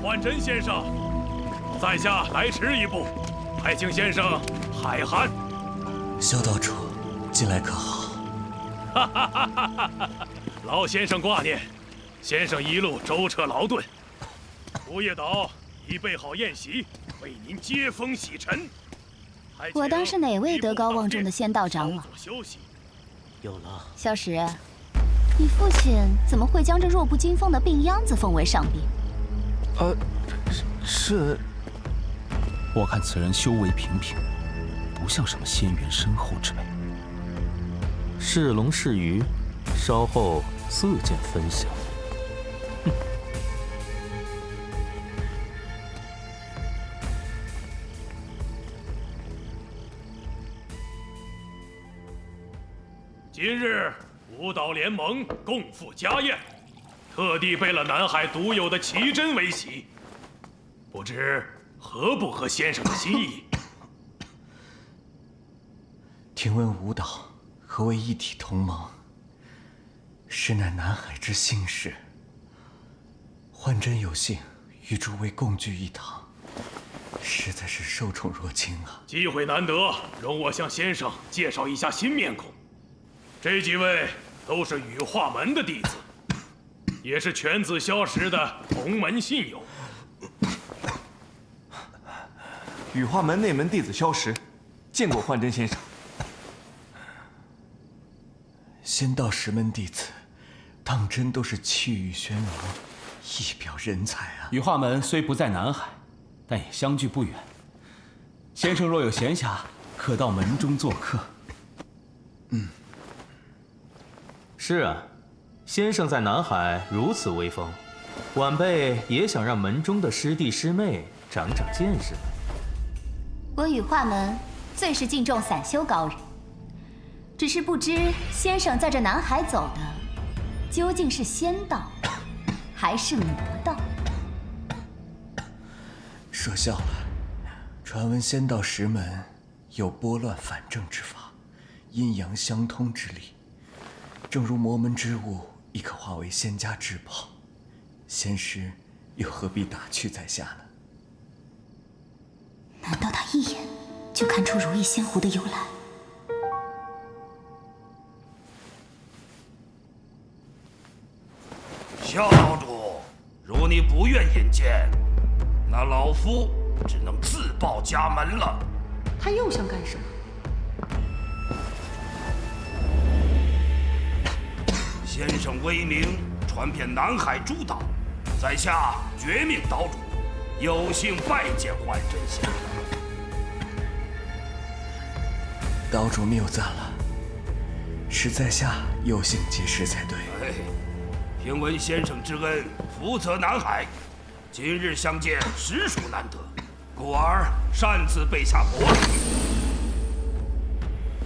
[SPEAKER 14] 焕真先生，在下来迟一步，还请先生海涵。
[SPEAKER 18] 萧道主，近来可好？
[SPEAKER 14] 哈哈哈哈哈！老先生挂念，先生一路舟车劳顿，吴叶岛已备好宴席，为您接风洗尘。
[SPEAKER 5] 我当是哪位德高望重的仙道长老？
[SPEAKER 14] 休息。
[SPEAKER 18] 有了。
[SPEAKER 5] 萧石，你父亲怎么会将这弱不禁风的病秧子奉为上宾？
[SPEAKER 9] 是。我看此人修为平平，不像什么仙缘深厚之辈。
[SPEAKER 10] 是龙是鱼，稍后自见分晓。
[SPEAKER 14] 今日五岛联盟共赴家宴，特地备了南海独有的奇珍为席，不知合不合先生的心意？
[SPEAKER 18] 听闻五岛合为一体同盟，实乃南海之幸事。焕真有幸与诸位共聚一堂，实在是受宠若惊啊！
[SPEAKER 14] 机会难得，容我向先生介绍一下新面孔。这几位都是羽化门的弟子，也是犬子萧石的同门信友。
[SPEAKER 8] 羽化门内门弟子萧石，见过焕真先生。
[SPEAKER 18] 仙道石门弟子，当真都是气宇轩昂，一表人才啊！
[SPEAKER 9] 羽化门虽不在南海，但也相距不远。先生若有闲暇，可到门中做客。
[SPEAKER 10] 是啊，先生在南海如此威风，晚辈也想让门中的师弟师妹长长见识。
[SPEAKER 5] 我羽化门最是敬重散修高人，只是不知先生在这南海走的究竟是仙道，还是魔道？
[SPEAKER 18] 说笑了，传闻仙道石门有拨乱反正之法，阴阳相通之力。正如魔门之物亦可化为仙家至宝，仙师又何必打趣在下呢？
[SPEAKER 3] 难道他一眼就看出如意仙湖的由来？
[SPEAKER 17] 萧岛主，如你不愿引荐，那老夫只能自报家门了。
[SPEAKER 19] 他又想干什么？
[SPEAKER 17] 先生威名传遍南海诸岛，在下绝命岛主有幸拜见幻真仙。
[SPEAKER 18] 岛主谬赞了，是在下有幸结识才对。
[SPEAKER 17] 听闻先生之恩，福泽南海，今日相见实属难得，故而擅自备下薄礼，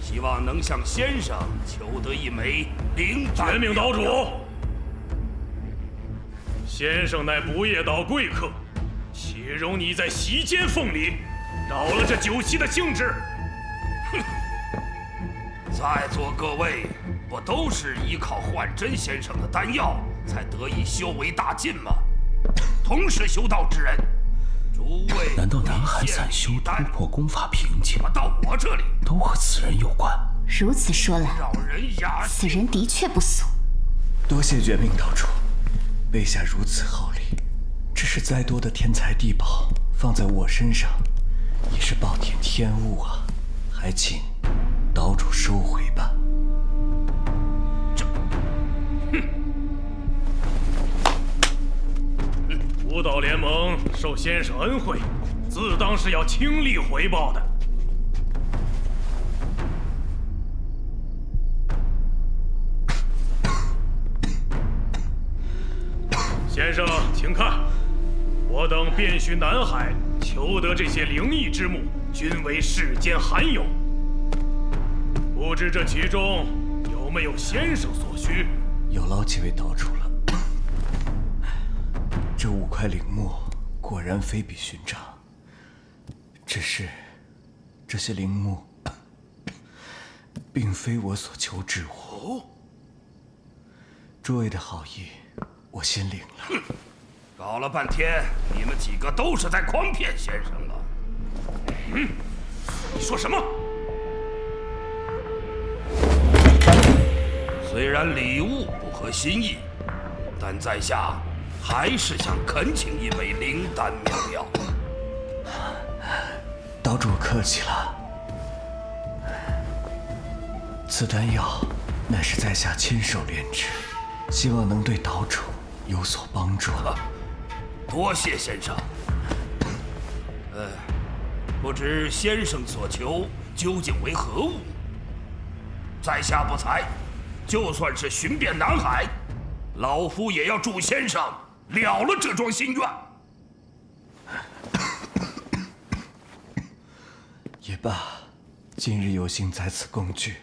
[SPEAKER 17] 希望能向先生求得一枚灵丹。
[SPEAKER 14] 绝命岛主，先生乃不夜岛贵客，岂容你在席间奉礼，扰了这酒席的兴致？
[SPEAKER 17] 哼！在座各位不都是依靠幻真先生的丹药才得以修为大进吗？同是修道之人，诸位
[SPEAKER 9] 难道南海散修突破功法瓶颈，
[SPEAKER 17] 到我这里
[SPEAKER 9] 都和此人有关？
[SPEAKER 5] 如此说来，此人的确不俗。
[SPEAKER 18] 多谢绝命岛主，备下如此厚礼，只是再多的天才地宝放在我身上，也是暴殄天物啊！还请岛主收回吧。
[SPEAKER 14] 武道联盟受先生恩惠，自当是要倾力回报的。先生，请看，我等遍寻南海，求得这些灵异之木，均为世间罕有。不知这其中有没有先生所需？
[SPEAKER 18] 有劳几位岛主了。这5块灵木果然非比寻常，只是这些灵木并非我所求之物。诸位的好意，我心领了。
[SPEAKER 17] 搞了半天，你们几个都是在诓骗先生了。
[SPEAKER 14] 你说什么？
[SPEAKER 17] 虽然礼物不合心意，但在下还是想恳请一枚灵丹妙药。
[SPEAKER 18] 岛主客气了，此丹药乃是在下亲手炼制，希望能对岛主有所帮助。
[SPEAKER 17] 多谢先生。不知先生所求究竟为何物？在下不才，就算是寻遍南海，老夫也要助先生了了这桩心愿。
[SPEAKER 18] 也罢，今日有幸在此共聚，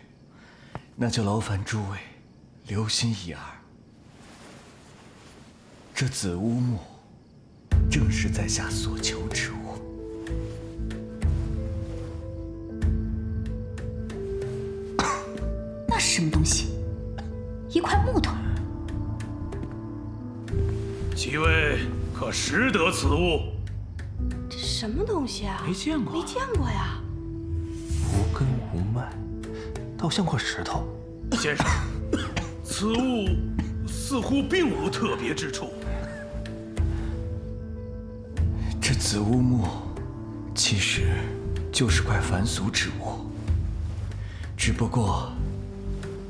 [SPEAKER 18] 那就劳烦诸位留心一二。这紫乌木正是在下所求之物。
[SPEAKER 5] 那是什么东西？一块木头。
[SPEAKER 14] 几位可识得此物？
[SPEAKER 19] 这什么东西啊？
[SPEAKER 4] 没见过，
[SPEAKER 19] 没见过呀。
[SPEAKER 4] 无根无脉，倒像块石头。
[SPEAKER 14] 先生，此物似乎并无特别之处。
[SPEAKER 18] 这紫乌木其实就是块凡俗之物，只不过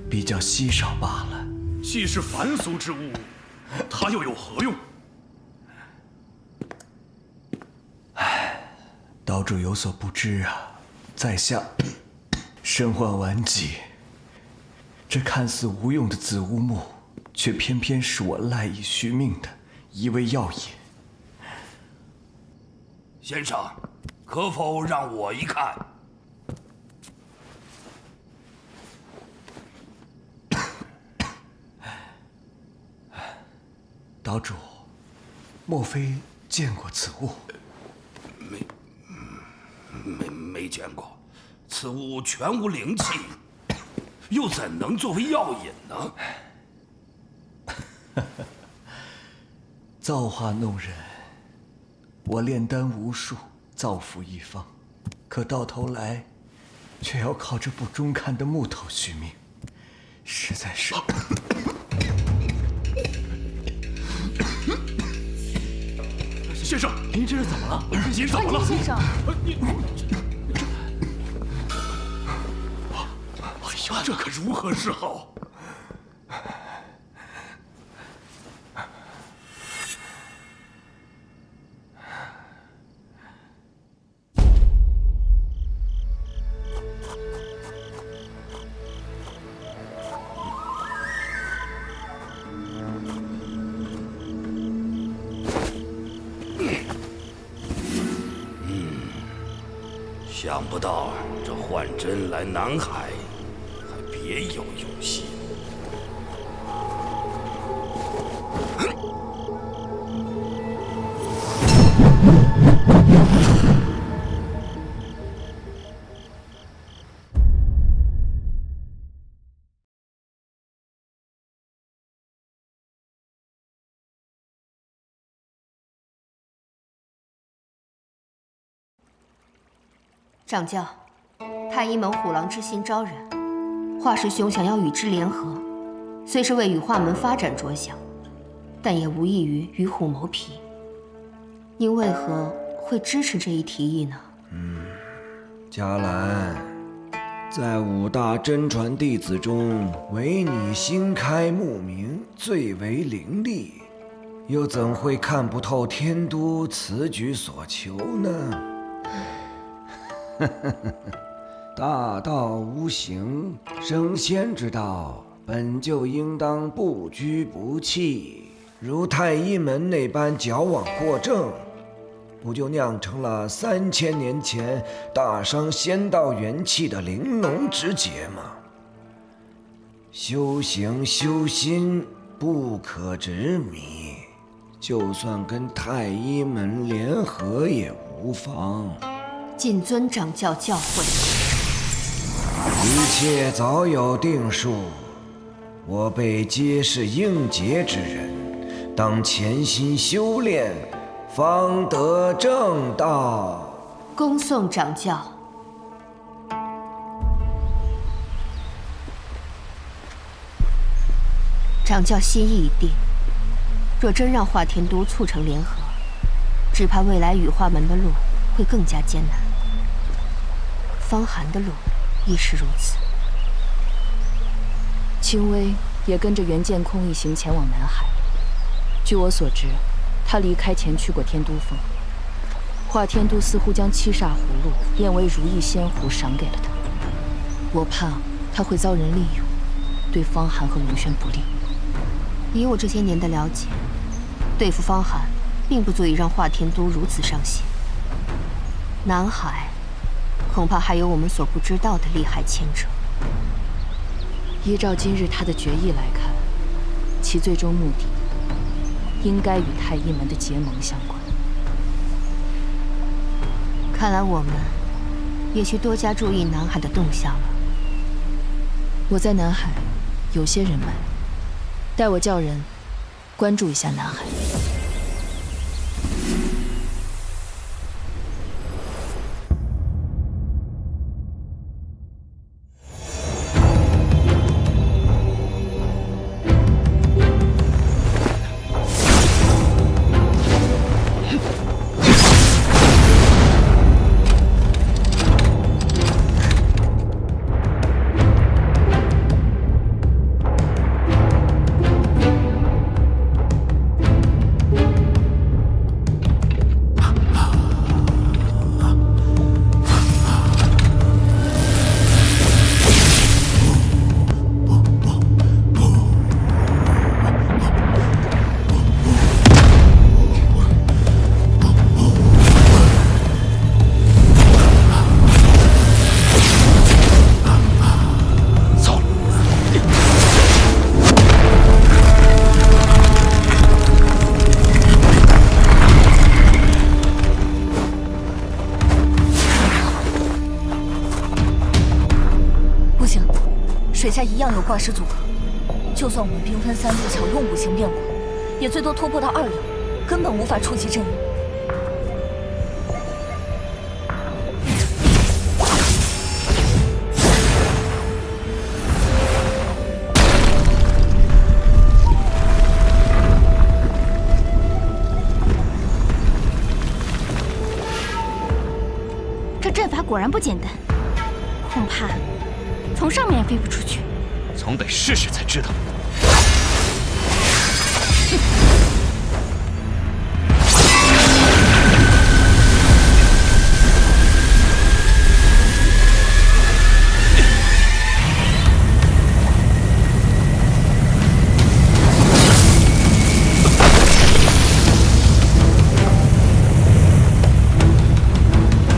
[SPEAKER 18] 比较稀少罢了。
[SPEAKER 14] 既是凡俗之物，它又有何用？
[SPEAKER 18] 岛主有所不知啊，在下身患顽疾，这看似无用的紫乌木，却偏偏是我赖以续命的一味药引。
[SPEAKER 17] 先生，可否让我一看？
[SPEAKER 18] 岛主，莫非见过此物？
[SPEAKER 17] 没见过，此物全无灵气，又怎能作为药引呢？
[SPEAKER 18] 造化弄人，我炼丹无数，造福一方，可到头来，却要靠这不中看的木头续命，实在是……
[SPEAKER 14] 先生，
[SPEAKER 13] 您这是怎么了？
[SPEAKER 14] 您怎么了？
[SPEAKER 3] 先生，
[SPEAKER 14] 你哎呀，这可如何是好？
[SPEAKER 17] 想不到这幻真来南海，还别有用心。
[SPEAKER 16] 掌教，太医门虎狼之心招人，华师兄想要与之联合，虽是为羽化门发展着想，但也无异于与虎谋皮。您为何会支持这一提议呢？
[SPEAKER 12] 嘉兰，在5大真传弟子中，唯你心开目明，最为伶俐，又怎会看不透天都此举所求呢？大道无形，升仙之道本就应当不拘不弃，如太医门那般矫枉过正，不就酿成了3000年前大伤仙道元气的玲珑之劫吗？修行修心不可执迷，就算跟太医门联合也无妨。
[SPEAKER 16] 谨遵掌教教诲。
[SPEAKER 12] 一切早有定数，我辈皆是应劫之人，当潜心修炼，方得正道。
[SPEAKER 16] 恭送掌教。掌教心意已定，若真让华天都促成联合，只怕未来羽化门的路会更加艰难。方寒的路亦是如此。
[SPEAKER 3] 清微也跟着袁剑空一行前往南海。据我所知，他离开前去过天都峰。华天都似乎将7煞葫芦变为如意仙壶赏给了他，我怕他会遭人利用，对方寒和龙轩不利。
[SPEAKER 16] 以我这些年的了解，对付方寒并不足以让华天都如此上心。南海恐怕还有我们所不知道的利害牵扯。
[SPEAKER 3] 依照今日他的决议来看，其最终目的应该与太医门的结盟相关。
[SPEAKER 16] 看来我们也需多加注意南海的动向了。
[SPEAKER 3] 我在南海有些人脉，待我叫人关注一下南海。水下一样有挂石组合，就算我们兵分3路巧用5行变化，也最多突破到2爻，根本无法触及阵营。果然不简单，恐怕从上面也飞不出去。
[SPEAKER 4] 总得试试才知道。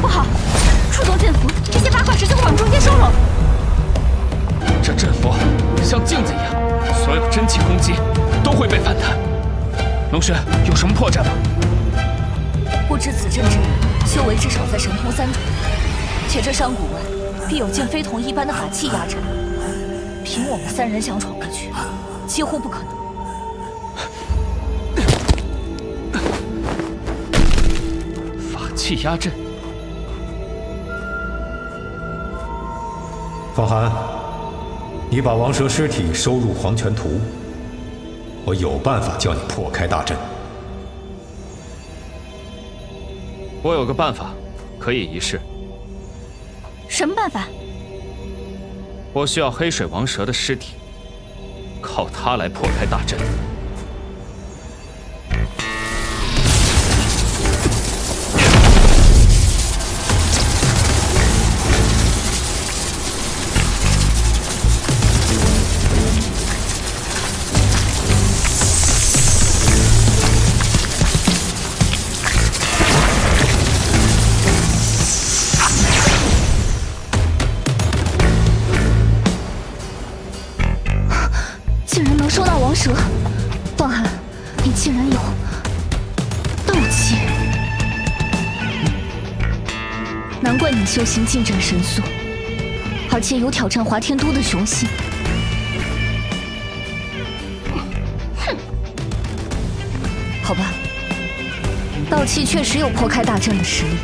[SPEAKER 3] 不好，触动阵符，这些八卦石就会往中间收拢。
[SPEAKER 4] 这阵符像镜子一样，所有真气攻击都会被反弹。龙轩，有什么破绽吗？
[SPEAKER 3] 不知此阵之人，修为至少在神通3重，且这山谷外必有件非同一般的法器压阵。凭我们3人想闯过去，几乎不可能。
[SPEAKER 4] 法器压阵。
[SPEAKER 11] 方寒，你把王蛇尸体收入黄泉图，我有办法叫你破开大阵。
[SPEAKER 4] 我有个办法，可以一试。
[SPEAKER 3] 什么办法？
[SPEAKER 4] 我需要黑水王蛇的尸体，靠它来破开大阵。
[SPEAKER 3] 竟然能收到王蛇，方寒，你竟然有斗气，难怪你修行进展神速，而且有挑战华天都的雄心。哼，好吧，道气确实有破开大阵的实力。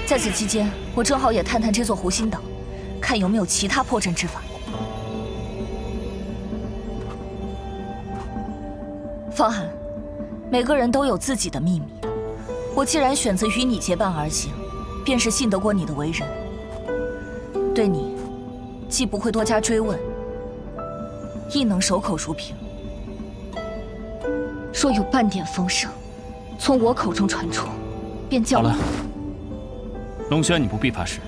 [SPEAKER 3] 在此期间，我正好也探探这座湖心岛，看有没有其他破阵之法。方寒，每个人都有自己的秘密。我既然选择与你结伴而行，便是信得过你的为人。对你，既不会多加追问，亦能守口如瓶。若有半点风声从我口中传出，便叫……
[SPEAKER 4] 好了，龙轩，你不必怕事。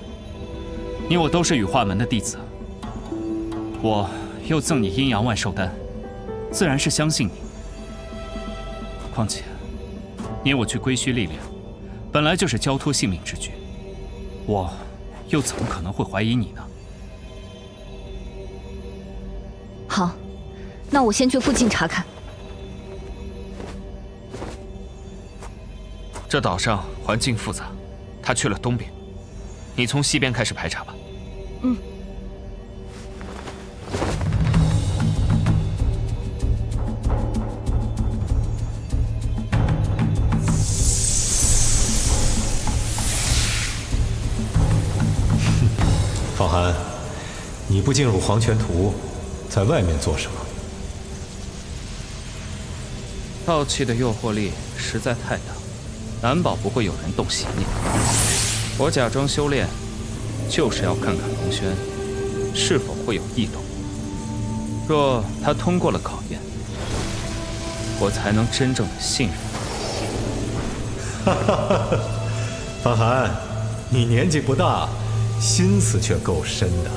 [SPEAKER 4] 你我都是羽化门的弟子，我又赠你阴阳万寿丹，自然是相信你。况且，你我去归墟历练，本来就是交托性命之举，我又怎么可能会怀疑你呢？
[SPEAKER 3] 好，那我先去附近查看。
[SPEAKER 4] 这岛上环境复杂，他去了东边，你从西边开始排查吧。
[SPEAKER 3] 嗯。
[SPEAKER 11] 方寒，你不进入黄泉图，在外面做什么？
[SPEAKER 4] 道气的诱惑力实在太大，难保不会有人动邪念。我假装修炼，就是要看看龙轩是否会有异动。若他通过了考验，我才能真正的信任他。
[SPEAKER 11] 哈哈哈！方寒，你年纪不大，心思却够深的。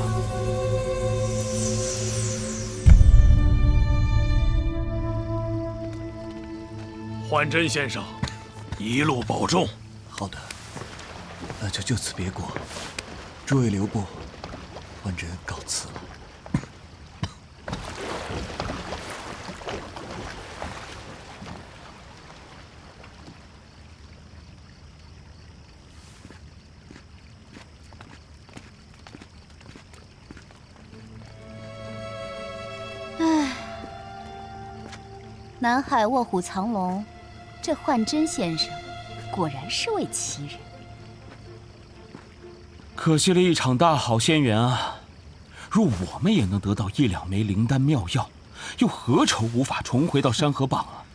[SPEAKER 14] 幻真先生，一路保重。
[SPEAKER 18] 好的，那就此别过。诸位留步，幻真告辞了。
[SPEAKER 5] 南海卧虎藏龙，这幻真先生果然是位奇人。
[SPEAKER 8] 可惜了一场大好仙缘啊！若我们也能得到1、2枚灵丹妙药，又何愁无法重回到山河榜啊？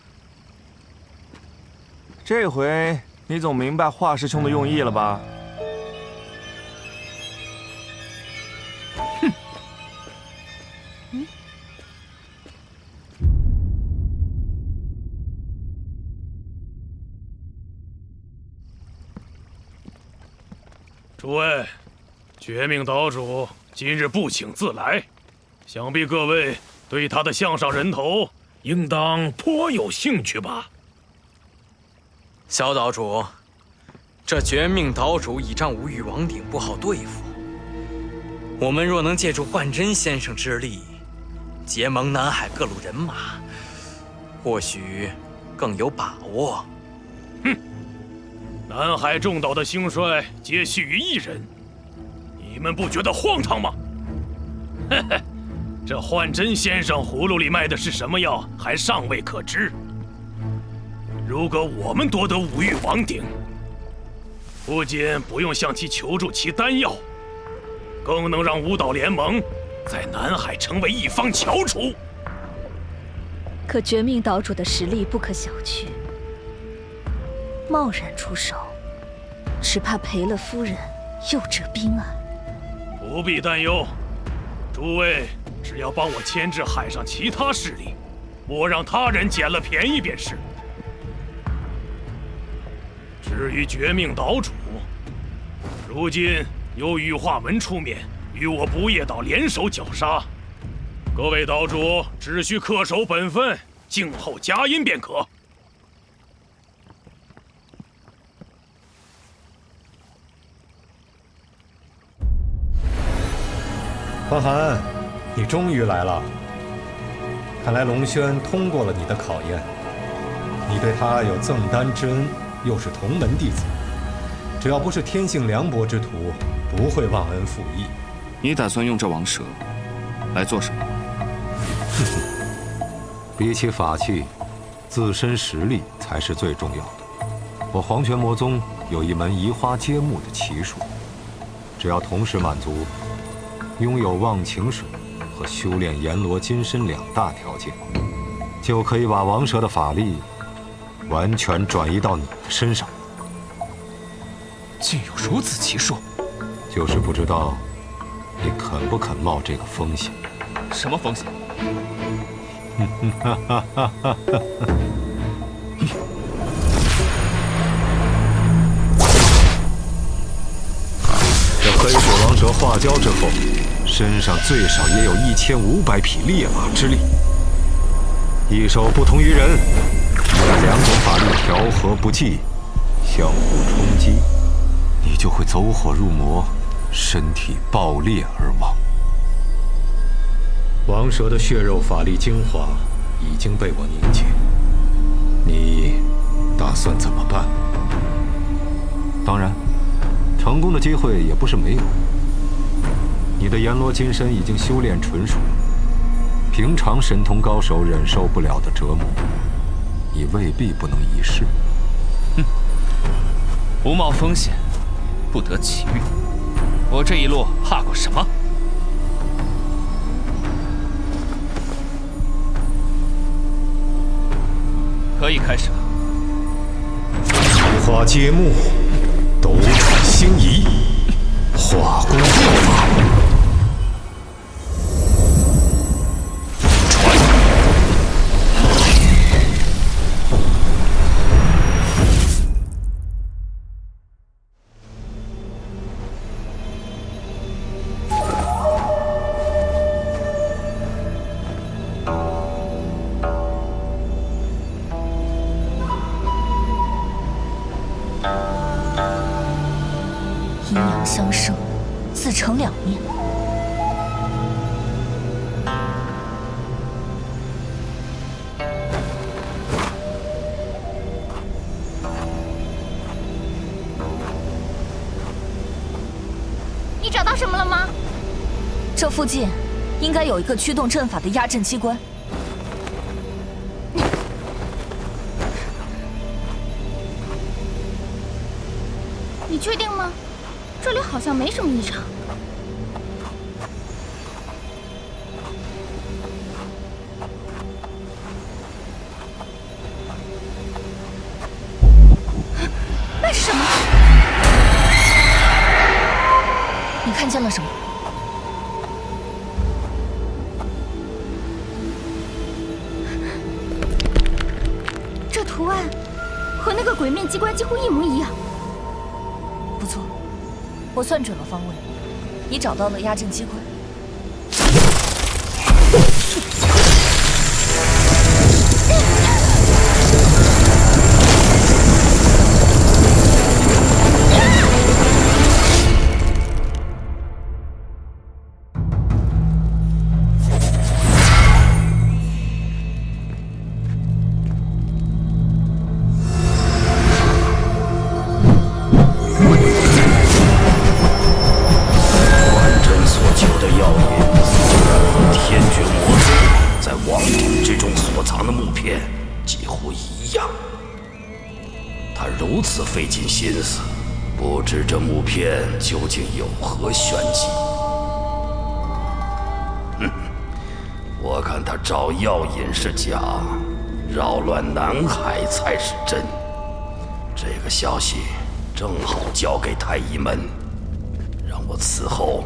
[SPEAKER 8] 这回你总明白华师兄的用意了吧？
[SPEAKER 14] 诸位，绝命岛主今日不请自来，想必各位对他的项上人头应当颇有兴趣吧？
[SPEAKER 20] 萧岛主，这绝命岛主倚仗无欲王鼎不好对付，我们若能借助幻真先生之力，结盟南海各路人马，或许更有把握。
[SPEAKER 14] 哼！南海众岛的兴衰皆系于一人，你们不觉得荒唐吗？嘿嘿，这幻真先生葫芦里卖的是什么药，还尚未可知。如果我们夺得五玉王鼎，不仅不用向其求助其丹药，更能让五岛联盟在南海成为一方翘楚。
[SPEAKER 15] 可绝命岛主的实力不可小觑，贸然出手，只怕赔了夫人又折兵啊！
[SPEAKER 14] 不必担忧，诸位只要帮我牵制海上其他势力，莫让他人捡了便宜便是。至于绝命岛主，如今由羽化门出面与我不夜岛联手绞杀，各位岛主只需恪守本分，静候佳音便可。
[SPEAKER 11] 欢寒，你终于来了。看来龙轩通过了你的考验，你对他有赠丹之恩，又是同门弟子，只要不是天性凉薄之徒，不会忘恩负义。
[SPEAKER 8] 你打算用这王蛇来做什么？
[SPEAKER 11] 比起法器，自身实力才是最重要的。我黄泉魔宗有一门移花接木的奇术，只要同时满足拥有忘情水和修炼阎罗金身2大条件，就可以把王蛇的法力完全转移到你的身上。
[SPEAKER 8] 竟有如此奇术，
[SPEAKER 11] 就是不知道你肯不肯冒这个风险。
[SPEAKER 8] 什么风险？
[SPEAKER 11] 这黑水王蛇化蛟之后，身上最少也有1500匹烈马之力，一手不同于人，2种法力调和不济，相互冲击，你就会走火入魔，身体爆裂而亡。王蛇的血肉法力精华已经被我凝结，你打算怎么办？当然，成功的机会也不是没有。你的阎罗金身已经修炼纯熟，平常神通高手忍受不了的折磨，你未必不能一试。
[SPEAKER 4] 哼，不冒风险，不得其遇。我这一路怕过什么？可以开始了。
[SPEAKER 11] 移花接木，斗转星移，化功变法。
[SPEAKER 3] 阴阳相生，自成两面。
[SPEAKER 5] 你找到什么了吗？
[SPEAKER 3] 这附近应该有一个驱动阵法的压阵机关。
[SPEAKER 5] 你确定吗？这里好像没什么异常。那是什么？
[SPEAKER 3] 你看见了什么？
[SPEAKER 5] 这图案和那个鬼面机关几乎一模一样。
[SPEAKER 3] 不错，我算准了方位，你找到了压阵机关。
[SPEAKER 17] 如此费尽心思，不知这木片究竟有何玄机。我看他找药引是假，扰乱南海才是真。这个消息正好交给太医门，让我此后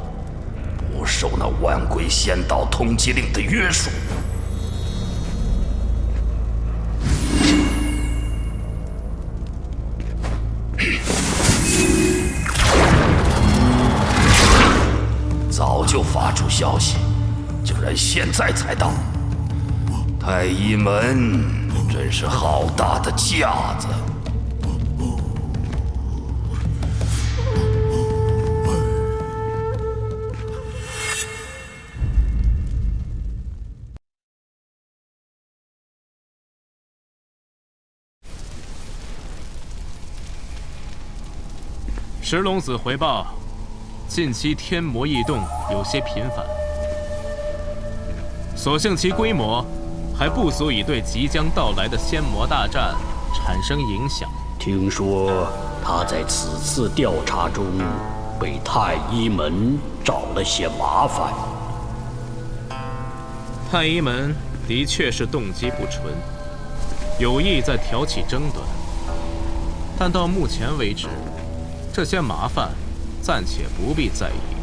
[SPEAKER 17] 不受那万鬼仙道通缉令的约束。早就发出消息，竟然现在才到。太医门真是好大的架子。
[SPEAKER 6] 石龙子回报，近期天魔异动有些频繁，所幸其规模还不足以对即将到来的仙魔大战产生影响。
[SPEAKER 21] 听说他在此次调查中被太医门找了些麻烦。
[SPEAKER 6] 太医门的确是动机不纯，有意在挑起争端，但到目前为止，这些麻烦暂且不必在意。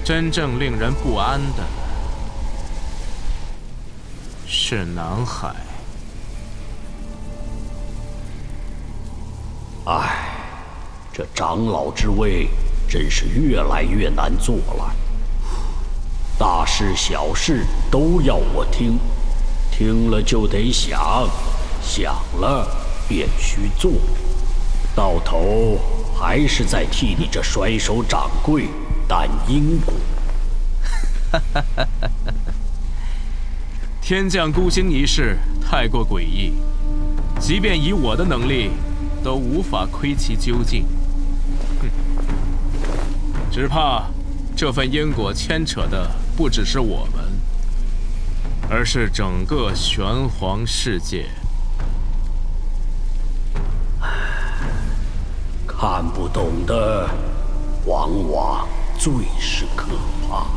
[SPEAKER 6] 真正令人不安的是南海。
[SPEAKER 21] 唉，这长老之位真是越来越难做了。大事小事都要我听，听了就得想，想了便须做，到头还是在替你这甩手掌柜担因果。
[SPEAKER 6] 天降孤星一事太过诡异，即便以我的能力，都无法窥其究竟。只怕这份因果牵扯的不只是我们，而是整个玄黄世界。
[SPEAKER 21] 看不懂的，往往最是可怕。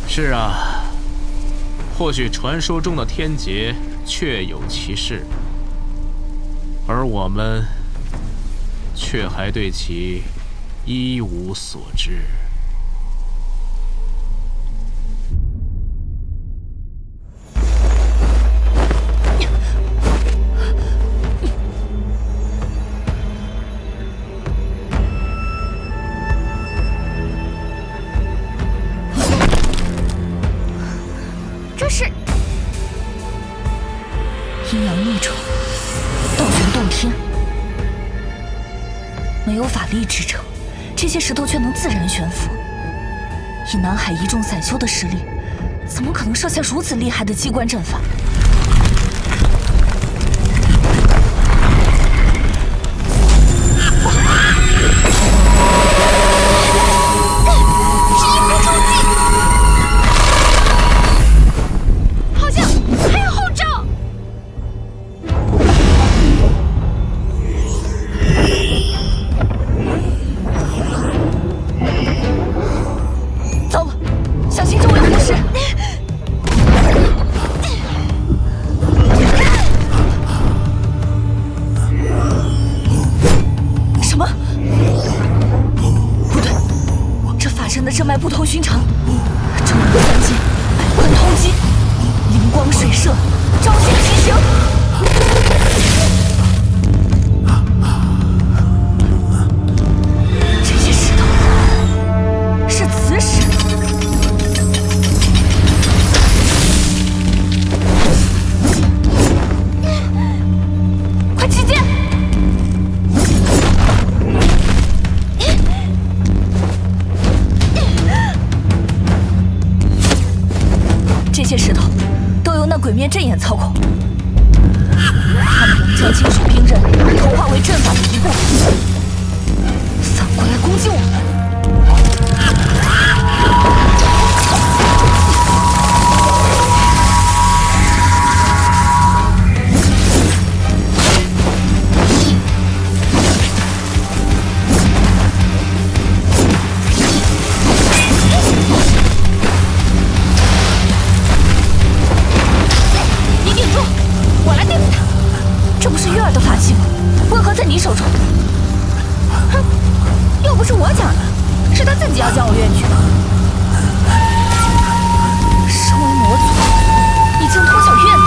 [SPEAKER 6] 是啊，或许传说中的天劫确有其事，而我们却还对其一无所知。
[SPEAKER 3] 这是阴阳逆转，道玄洞天，没有法力支撑，这些石头却能自然悬浮。以南海一众散修的实力，怎么可能设下如此厉害的机关阵法？这脉不同寻常，正如三界百关通缉，灵光水射，招显其形。眼操控。他们能将金属兵刃同化为阵法的一部分，反过来攻击我们。 这不是月儿的法器吗？为何在你手中？哼，又不是我讲的，是他自己要将我运去。身为魔族，你竟脱小月呢？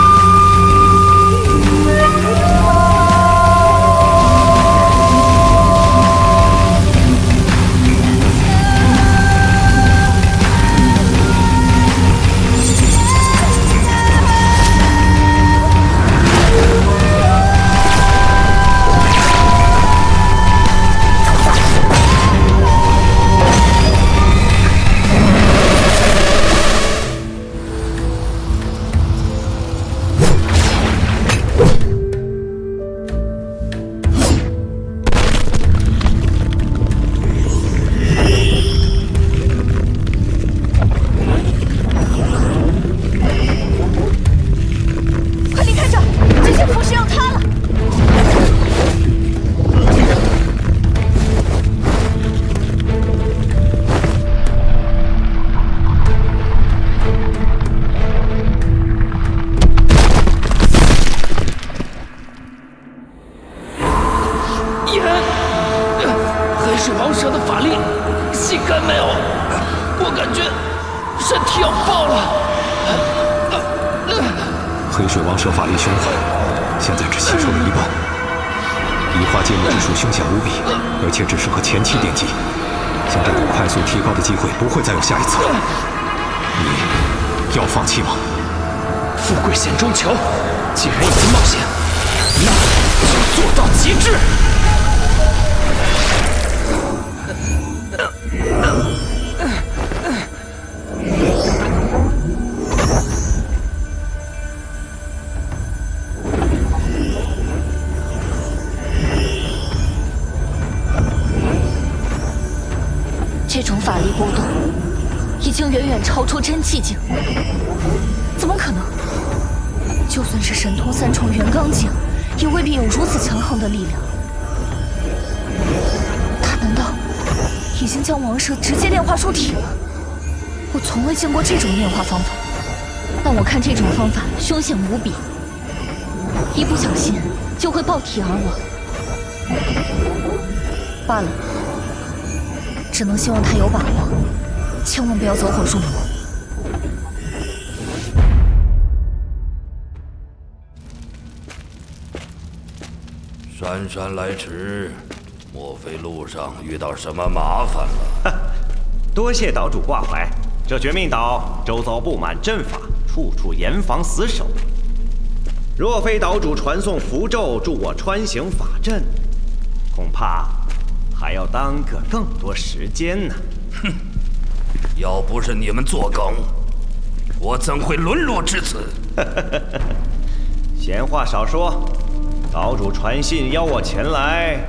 [SPEAKER 11] 黑水王蛇法力凶悍，现在只吸收了一半。移化芥末之术凶险无比，而且只适合前期奠基。像这种快速提高的机会不会再有下一次。你要放弃吗？
[SPEAKER 20] 富贵险中求，既然已经冒险，那就做到极致。
[SPEAKER 3] 这种法力波动，已经远远超出真气境。怎么可能？就算是神通三重元刚境，也未必有如此强横的力量。他难道已经将王蛇直接炼化入体了？我从未见过这种炼化方法，但我看这种方法凶险无比，一不小心就会爆体而亡。罢了。 只能希望他有把握，千万不要走火入魔。
[SPEAKER 17] 姗姗来迟，莫非路上遇到什么麻烦了？
[SPEAKER 7] 多谢岛主挂怀。这绝命岛周遭布满阵法，处处严防死守。若非岛主传送符咒助我穿行法阵，恐怕…… 还要耽搁更多时间呢。
[SPEAKER 17] 哼，要不是你们作梗，我怎会沦落至此？
[SPEAKER 7] 闲话少说，岛主传信邀我前来，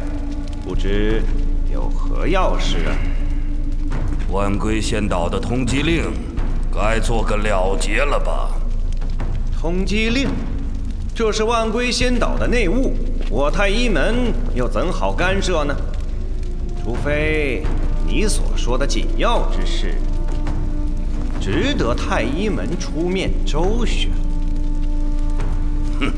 [SPEAKER 7] 不知有何要事啊？
[SPEAKER 17] 万龟仙岛的通缉令，该做个了结了吧？
[SPEAKER 7] 通缉令，这是万龟仙岛的内务，我太医门又怎好干涉呢？ 除非你所说的紧要之事，值得太医门出面周旋。
[SPEAKER 17] 哼！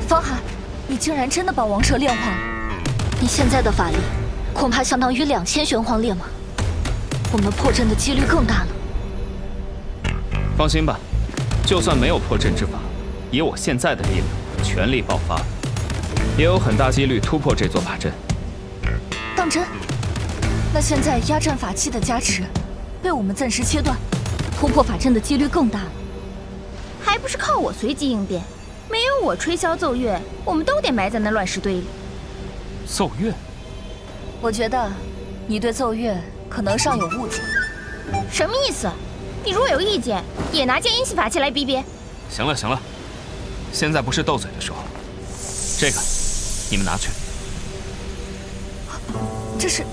[SPEAKER 3] 方海，你竟然真的把王蛇炼化了！你现在的法力，恐怕相当于2000玄黄烈马。我们破阵的几率更大了。
[SPEAKER 4] 放心吧，就算没有破阵之法，以我现在的力量，全力爆发，也有很大几率突破这座法阵。
[SPEAKER 3] 当真？那现在压战法器的加持，被我们暂时切断，突破法阵的几率更大了。
[SPEAKER 2] 还不是靠我随机应变，没有我吹箫奏乐，我们都得埋在那乱石堆里。
[SPEAKER 4] 奏乐？
[SPEAKER 3] 我觉得你对奏乐可能尚有误解。
[SPEAKER 2] 什么意思？你若有意见，也拿剑阴系法器来逼逼。
[SPEAKER 4] 行了行了，现在不是斗嘴的时候。这个，你们拿去。
[SPEAKER 3] 这是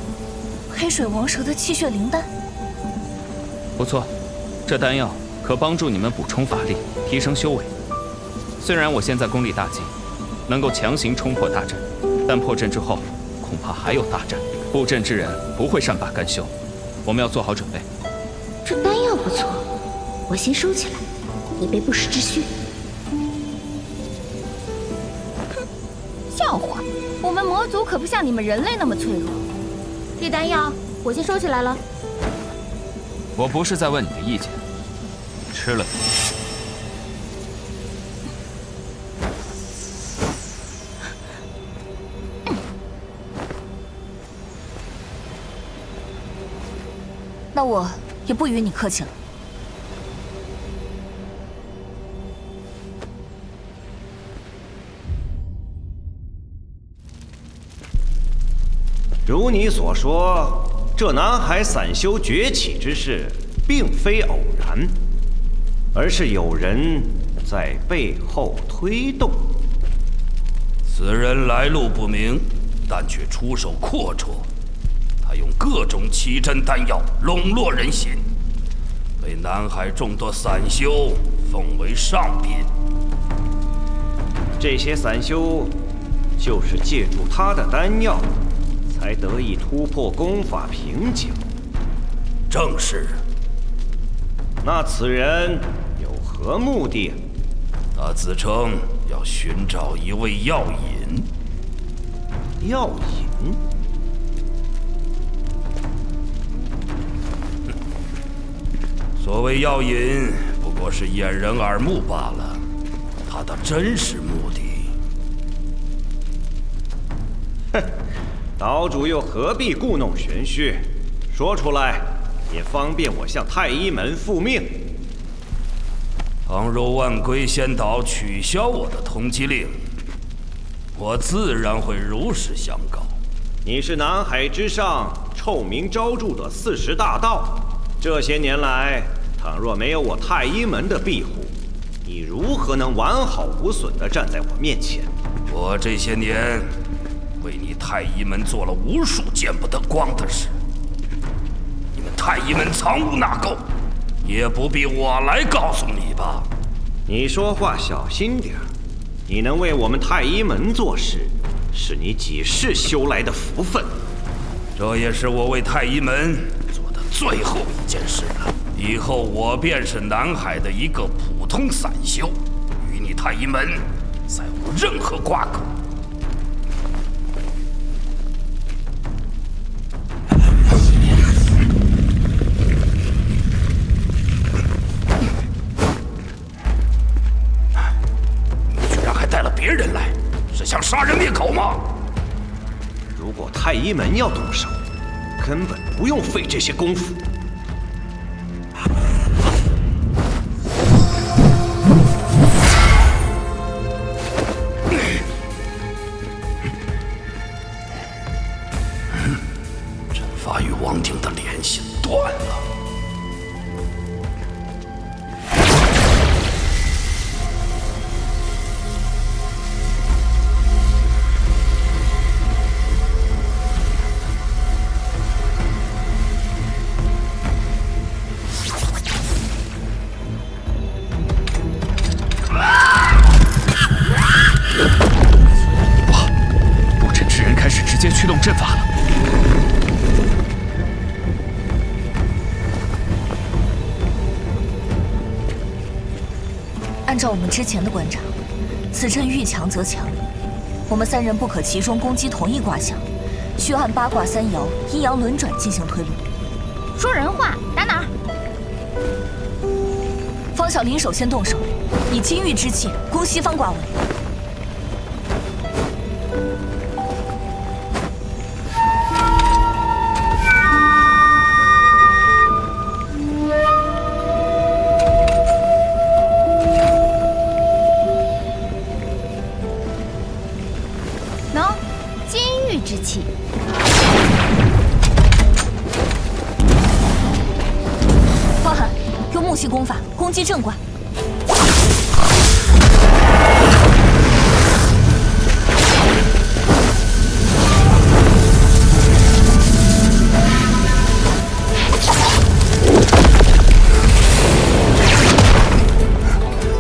[SPEAKER 3] 黑水王蛇的气血灵丹。
[SPEAKER 4] 不错，这丹药可帮助你们补充法力，提升修为。虽然我现在功力大进，能够强行冲破大阵，但破阵之后，恐怕还有大战。布阵之人不会善罢甘休，我们要做好准备。
[SPEAKER 2] 这丹药不错，我先收起来，以备不时之需。哼，笑话，我们魔族可不像你们人类那么脆弱。这丹药我先收起来了。
[SPEAKER 4] 我不是在问你的意见，吃了。
[SPEAKER 3] 那我也不与你客气了。
[SPEAKER 7] 如你所说，这南海散修崛起之事，并非偶然，而是有人在背后推动。
[SPEAKER 17] 此人来路不明，但却出手阔绰。他用各种奇珍丹药笼络人心，被南海众多散修奉为上宾。
[SPEAKER 7] 这些散修就是借助他的丹药，才得以突破功法瓶颈。
[SPEAKER 17] 正是。
[SPEAKER 7] 那此人有何目的？
[SPEAKER 17] 他自称要寻找一味药引。
[SPEAKER 7] 药引？
[SPEAKER 17] 所谓药引，不过是掩人耳目罢了。他的真实目的，
[SPEAKER 7] 哼，岛主又何必故弄玄虚？说出来，也方便我向太医门复命。
[SPEAKER 17] 倘若万龟仙岛取消我的通缉令，我自然会如实相告。
[SPEAKER 7] 你是南海之上臭名昭著的40大盗，这些年来，倘若没有我太医门的庇护，你如何能完好无损地站在我面前？
[SPEAKER 17] 我这些年为你太医门做了无数见不得光的事，你们太医门藏污纳垢，也不必我来告诉你吧。
[SPEAKER 7] 你说话小心点儿，你能为我们太医门做事，是你几世修来的福分。
[SPEAKER 17] 这也是我为太医门做的最后一件事了。以后我便是南海的一个普通散修，与你太医门再无任何瓜葛。你居然还带了别人来，是想杀人灭口吗？
[SPEAKER 7] 如果太医门要动手，根本不用费这些功夫。
[SPEAKER 17] 阵法与王庭的联系断了。
[SPEAKER 4] 直接驱动阵法了。
[SPEAKER 3] 按照我们之前的观察，此阵遇强则强，我们3人不可集中攻击同一卦象，需按8卦3爻阴阳轮转进行推论。
[SPEAKER 2] 说人话，打哪儿？
[SPEAKER 3] 方小林首先动手，以金玉之气攻西方卦位。习功法，攻击正怪。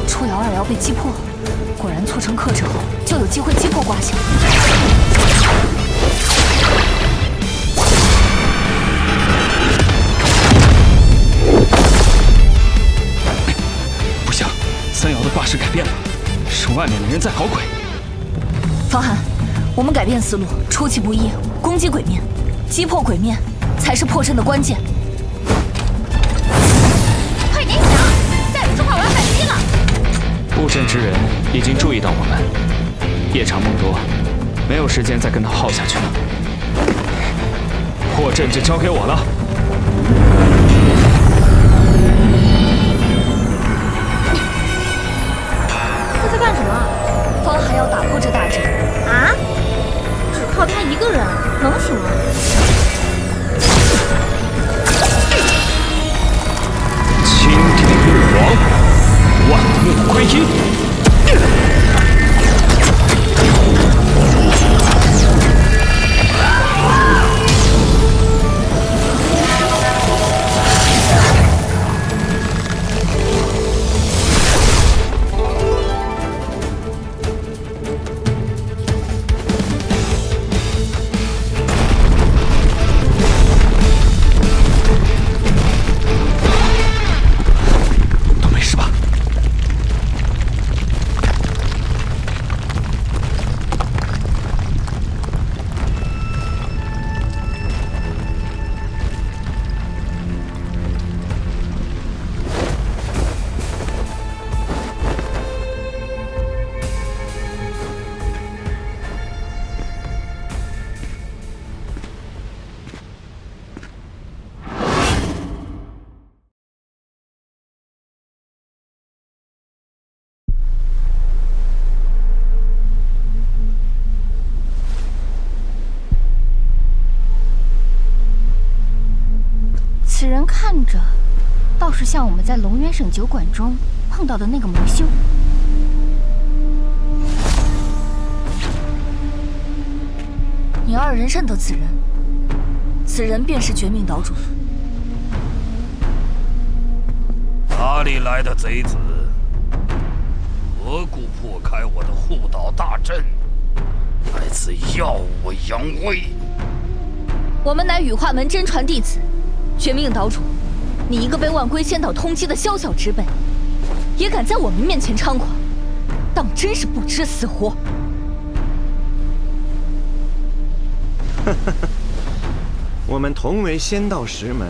[SPEAKER 3] 初爻2爻被击破，果然促成克制后，就有机会击破卦象。
[SPEAKER 4] 不行，3爻的卦势改变了，是外面的人在搞鬼。
[SPEAKER 3] 方寒，我们改变思路，出其不意，攻击鬼面，击破鬼面，才是破阵的关键。
[SPEAKER 2] 快点想，再不说话我要反击了。
[SPEAKER 4] 布阵之人已经注意到我们，夜长梦多，没有时间再跟他耗下去了。破阵就交给我了。
[SPEAKER 2] 他在干什么？
[SPEAKER 3] 方寒要打破这大阵
[SPEAKER 2] 啊！只靠他一个人能行吗？
[SPEAKER 4] 青天玉皇，万木归一。
[SPEAKER 2] 此人看着，倒是像我们在龙渊省酒馆中碰到的那个魔修。
[SPEAKER 3] 你二人认得此人？此人便是绝命岛主。
[SPEAKER 17] 哪里来的贼子？何故破开我的护岛大阵，来此耀我扬威？
[SPEAKER 3] 我们乃羽化门真传弟子。绝命岛主，你一个被万龟仙岛通缉的宵小之辈，也敢在我们面前猖狂，当真是不知死活！
[SPEAKER 12] 我们同为仙道10门，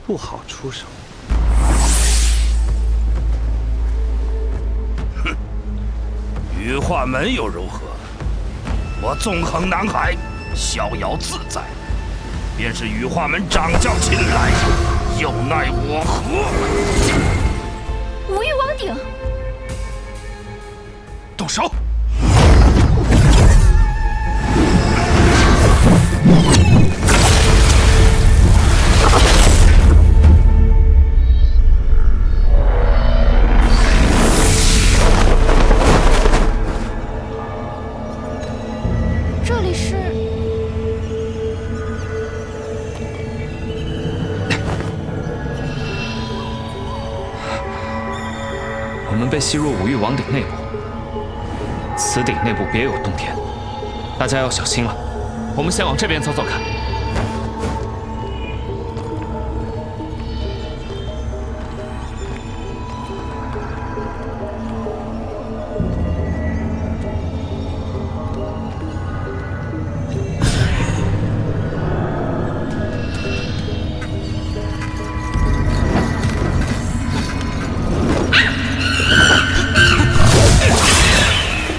[SPEAKER 12] 不好出手。
[SPEAKER 17] 哼，羽化门又如何？我纵横南海，逍遥自在。便是羽化门掌教擒来，又奈我何？
[SPEAKER 2] 无欲王鼎，
[SPEAKER 17] 动手！
[SPEAKER 2] 这里是？
[SPEAKER 4] 我们被吸入五欲王鼎内部，此鼎内部别有洞天，大家要小心了。我们先往这边走走看。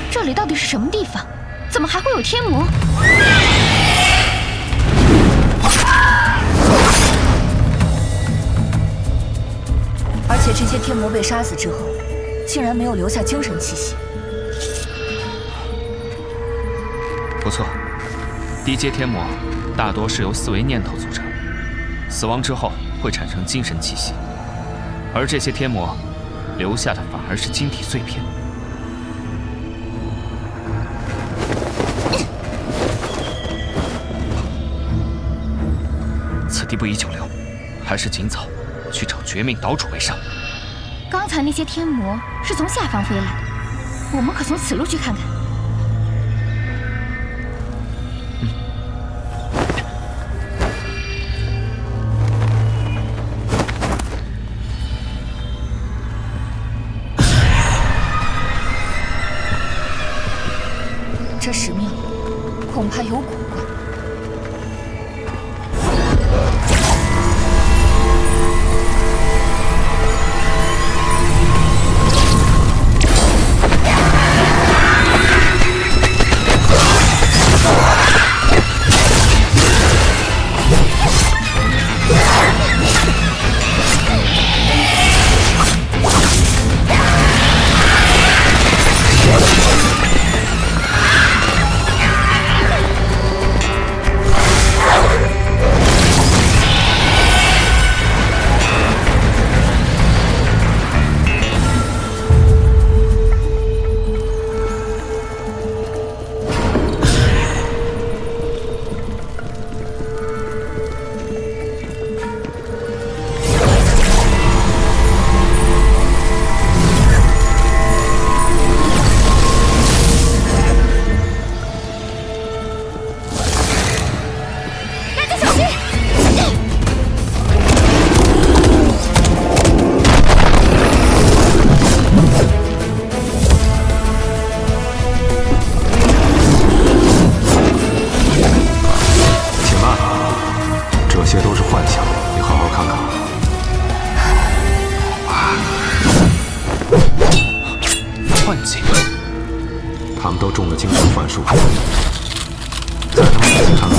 [SPEAKER 2] 这里到底是什么地方？怎么还会有天魔？
[SPEAKER 3] 而且这些天魔被杀死之后，竟然没有留下精神气息。
[SPEAKER 4] 不错，低阶天魔大多是由4维念头组成，死亡之后会产生精神气息。而这些天魔留下的反而是晶体碎片。此地不宜久留，还是尽早去找绝命岛主为上。
[SPEAKER 2] 刚才那些天魔是从下方飞来的，我们可从此路去看看。
[SPEAKER 3] 这使命恐怕有古怪。
[SPEAKER 11] 他们都中了精神幻术，在他们的看来，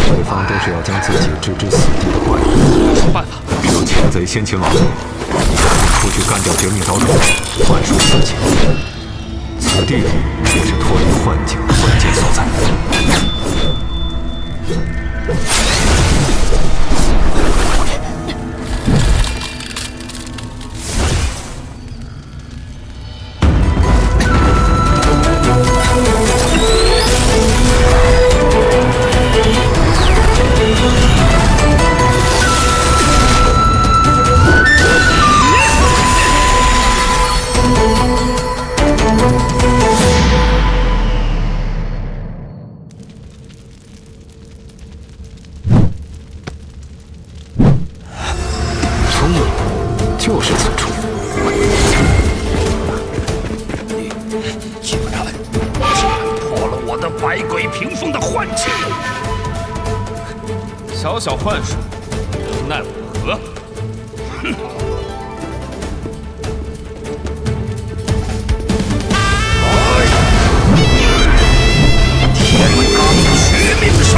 [SPEAKER 11] 对方都是要将自己置之死地的怪物。
[SPEAKER 4] 什么办法？
[SPEAKER 11] 有擒贼先擒王，你赶紧出去干掉绝命岛主，幻术自己。此地也是脱离幻境的关键所在。就是此处。
[SPEAKER 17] 你竟然破了我的百鬼屏风的幻境！
[SPEAKER 4] 小小幻术，能奈我何？哼！天罡绝命手！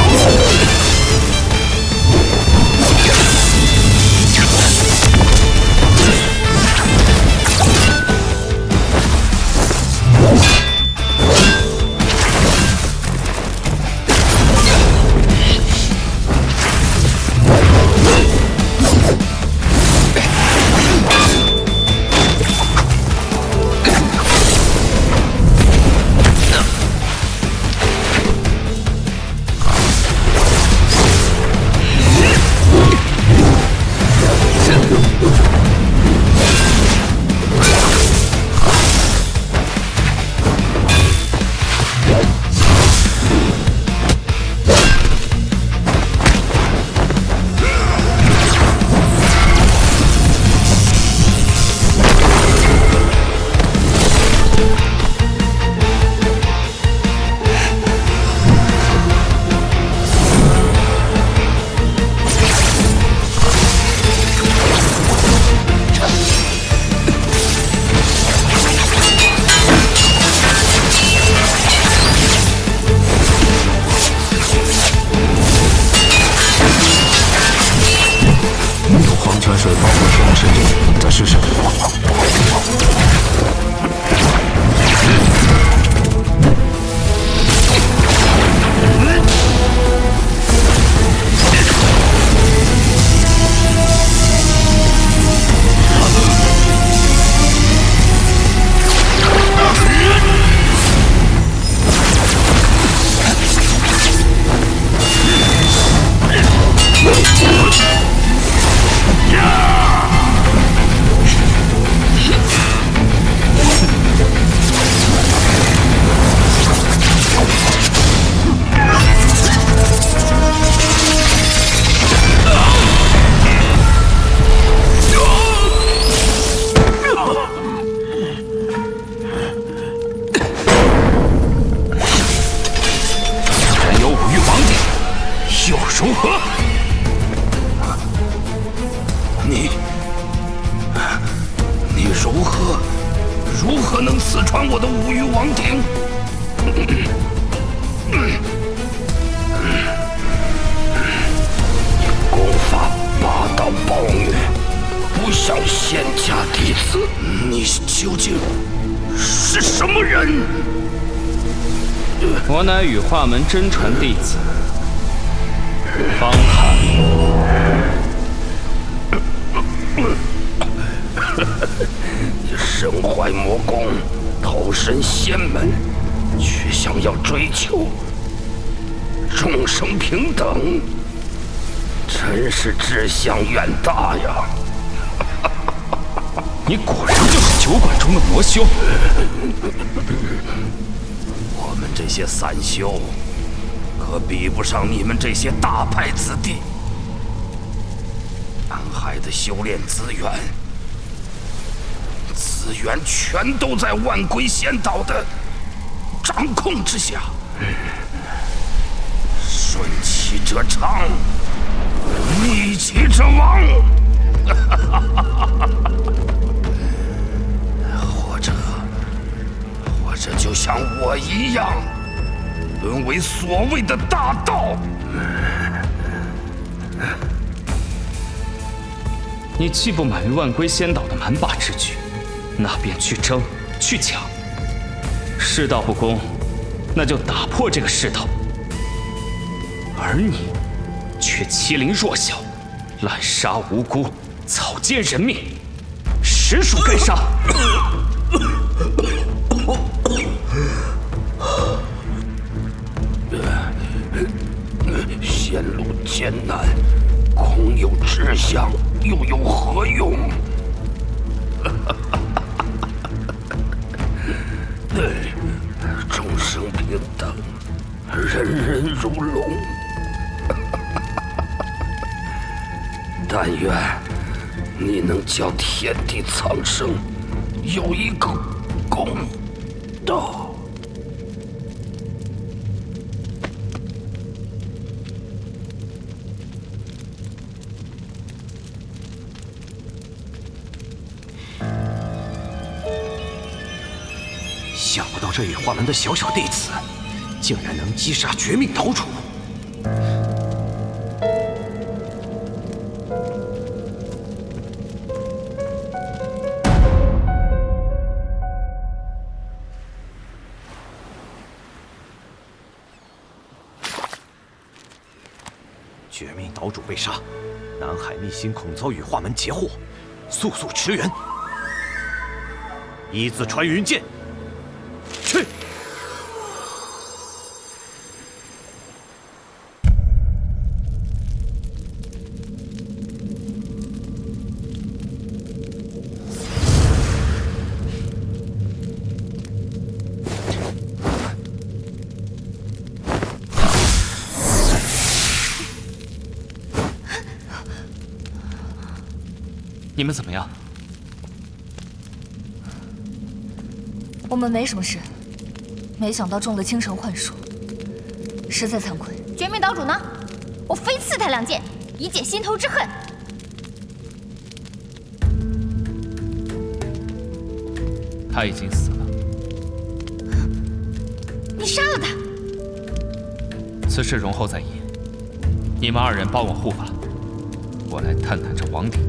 [SPEAKER 11] 水包裹天神阵，你在试什么？
[SPEAKER 17] 可能刺穿我的五欲王庭。功法霸道暴虐，不像仙家弟子。你究竟是什么人？
[SPEAKER 4] 我乃羽化门真传弟子方翰。
[SPEAKER 17] 身怀魔功，投身仙门，却想要追求众生平等，真是志向远大呀！
[SPEAKER 9] 你果然就是酒馆中的魔修。
[SPEAKER 17] 我们这些散修，可比不上你们这些大派子弟。南海的修炼资源全都在万龟仙岛的掌控之下，顺其者昌，逆其者亡。或者就像我一样，沦为所谓的大道。
[SPEAKER 4] 你既不满于万龟仙岛的蛮霸之举，那便去争去抢。世道不公，那就打破这个世道。而你却欺凌弱小，滥杀无辜，草菅人命，实属该杀。
[SPEAKER 17] 仙路艰难，空有志向又有何用？众生平等，人人如龙。但愿你能叫天地苍生有一个公道。
[SPEAKER 12] 想不到这羽化门的小小弟子，竟然能击杀绝命岛主。绝命岛主被杀，南海逆心恐遭羽化门截获，速速驰援。一字穿云箭。去！
[SPEAKER 4] 你们怎么样？
[SPEAKER 3] 我们没什么事，没想到中了京城幻术，实在惭愧。
[SPEAKER 2] 绝命岛主呢？我非刺他2剑，以解心头之恨。
[SPEAKER 4] 他已经死了。
[SPEAKER 2] 你杀了他？
[SPEAKER 4] 此事容后再议。你们2人帮我护法，我来探探这王鼎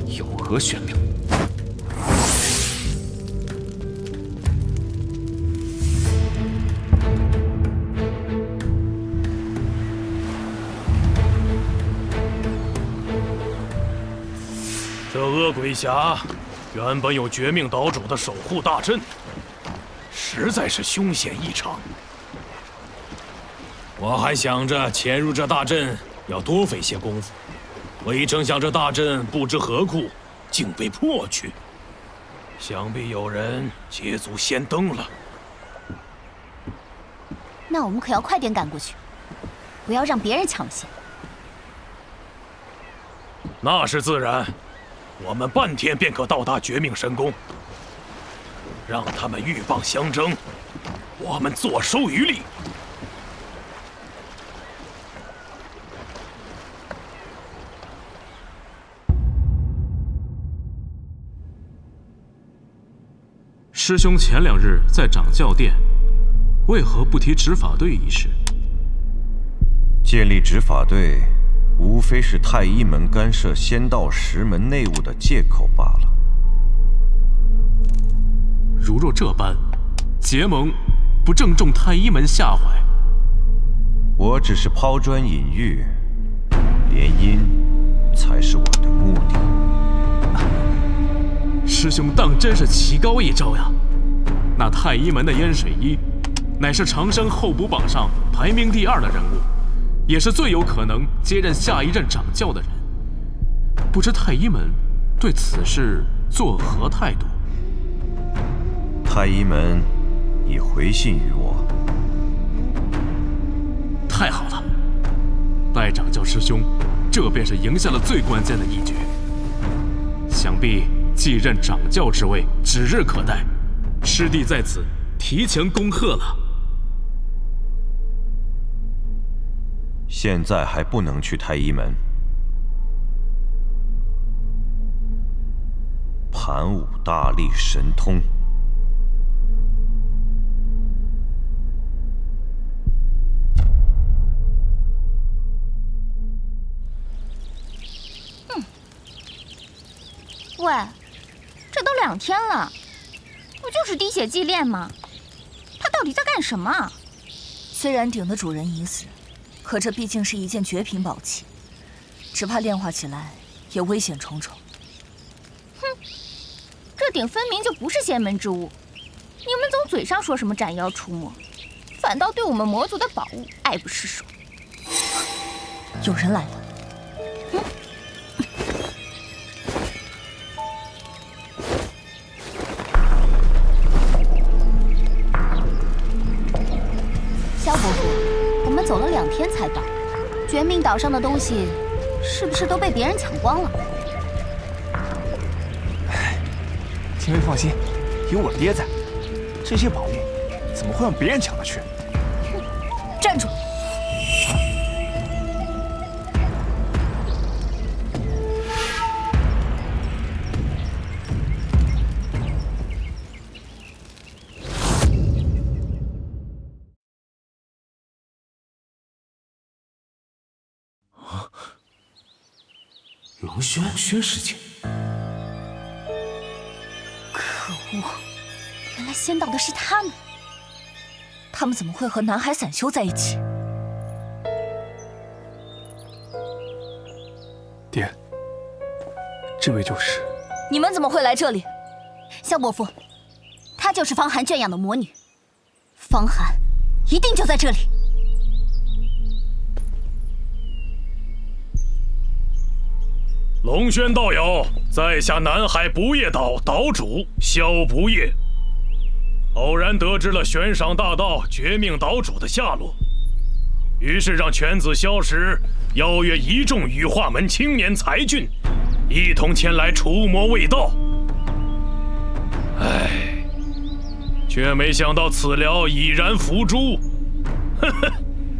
[SPEAKER 4] 有何玄妙。
[SPEAKER 14] 这恶鬼峡原本有绝命岛主的守护大阵，实在是凶险异常。我还想着潜入这大阵要多费些功夫，未成想这大阵不知何故竟被破去，想必有人捷足先登了。
[SPEAKER 5] 那我们可要快点赶过去，不要让别人抢先。
[SPEAKER 14] 那是自然。我们半天便可到达绝命神宫，让他们鹬蚌相争，我们坐收渔利。
[SPEAKER 4] 是。
[SPEAKER 6] 师兄前2日在掌教殿，为何不提执法队一事？
[SPEAKER 7] 建立执法队，无非是太医门干涉仙道10门内务的借口罢了。
[SPEAKER 6] 如若这般，结盟不正中太医门下怀？
[SPEAKER 7] 我只是抛砖引玉，联姻才是我的目的。
[SPEAKER 6] 师兄当真是棋高一招呀！那太医门的燕水一，乃是长生候补榜上排名第2的人物，也是最有可能接任下一任掌教的人。不知太医门对此事作何态度？
[SPEAKER 7] 太医门已回信于我。
[SPEAKER 6] 太好了，拜掌教师兄，这便是赢下了最关键的一局。想必继任掌教之位指日可待，师弟在此提前恭贺了。
[SPEAKER 7] 现在还不能去太医门。盘武大力神通。
[SPEAKER 2] 喂，这都2天了，不就是滴血祭炼吗？他到底在干什么？
[SPEAKER 3] 虽然鼎的主人已死，可这毕竟是一件绝品宝器，只怕炼化起来也危险重重。
[SPEAKER 2] 哼，这鼎分明就不是仙门之物，你们总嘴上说什么斩妖除魔，反倒对我们魔族的宝物爱不释手。
[SPEAKER 3] 有人来了。
[SPEAKER 5] 萧伯父，我们走了2天才到，绝命岛上的东西是不是都被别人抢光了？
[SPEAKER 8] 青薇放心，有我爹在，这些宝物怎么会让别人抢了去？
[SPEAKER 3] 站住！
[SPEAKER 6] 龙轩师姐，
[SPEAKER 3] 可恶！原来先到的是他们，他们怎么会和南海散修在一起？
[SPEAKER 8] 爹，这位就是。
[SPEAKER 3] 你们怎么会来这里？
[SPEAKER 5] 萧伯父，她就是方寒圈养的魔女，方寒一定就在这里。
[SPEAKER 14] 龙轩道友，在下南海不夜岛岛主萧不夜，偶然得知了悬赏大盗绝命岛主的下落，于是让犬子萧石邀约一众羽化门青年才俊，一同前来除魔卫道。唉，却没想到此寮已然伏诛，呵呵，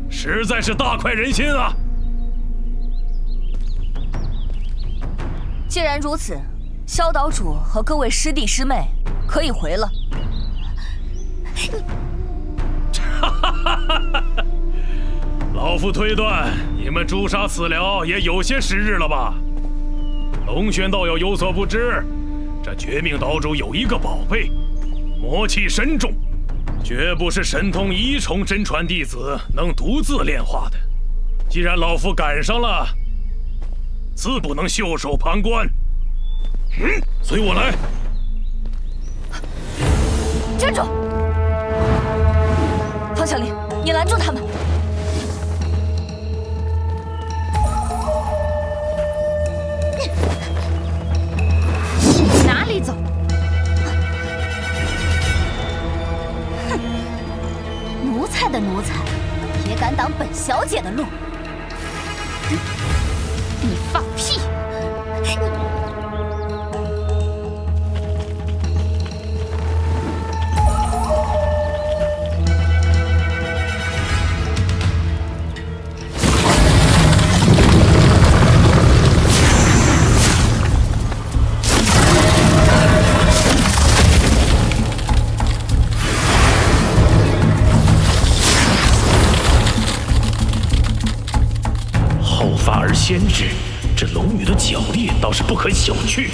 [SPEAKER 14] 实在是大快人心啊！
[SPEAKER 3] 既然如此，萧岛主和各位师弟师妹可以回了。
[SPEAKER 14] 老夫推断，你们诛杀此寮也有些时日了吧？龙轩道友有所不知，这绝命岛主有一个宝贝，魔气深重，绝不是神通1重真传弟子能独自炼化的。既然老夫赶上了，自不能袖手旁观。随我来。
[SPEAKER 3] 站住！方小林，你拦住他们！
[SPEAKER 2] 哪里走？
[SPEAKER 5] 哼！奴才的奴才，也敢挡本小姐的路！
[SPEAKER 2] 你放屁！
[SPEAKER 14] 牵制，这龙女的脚力倒是不可小觑。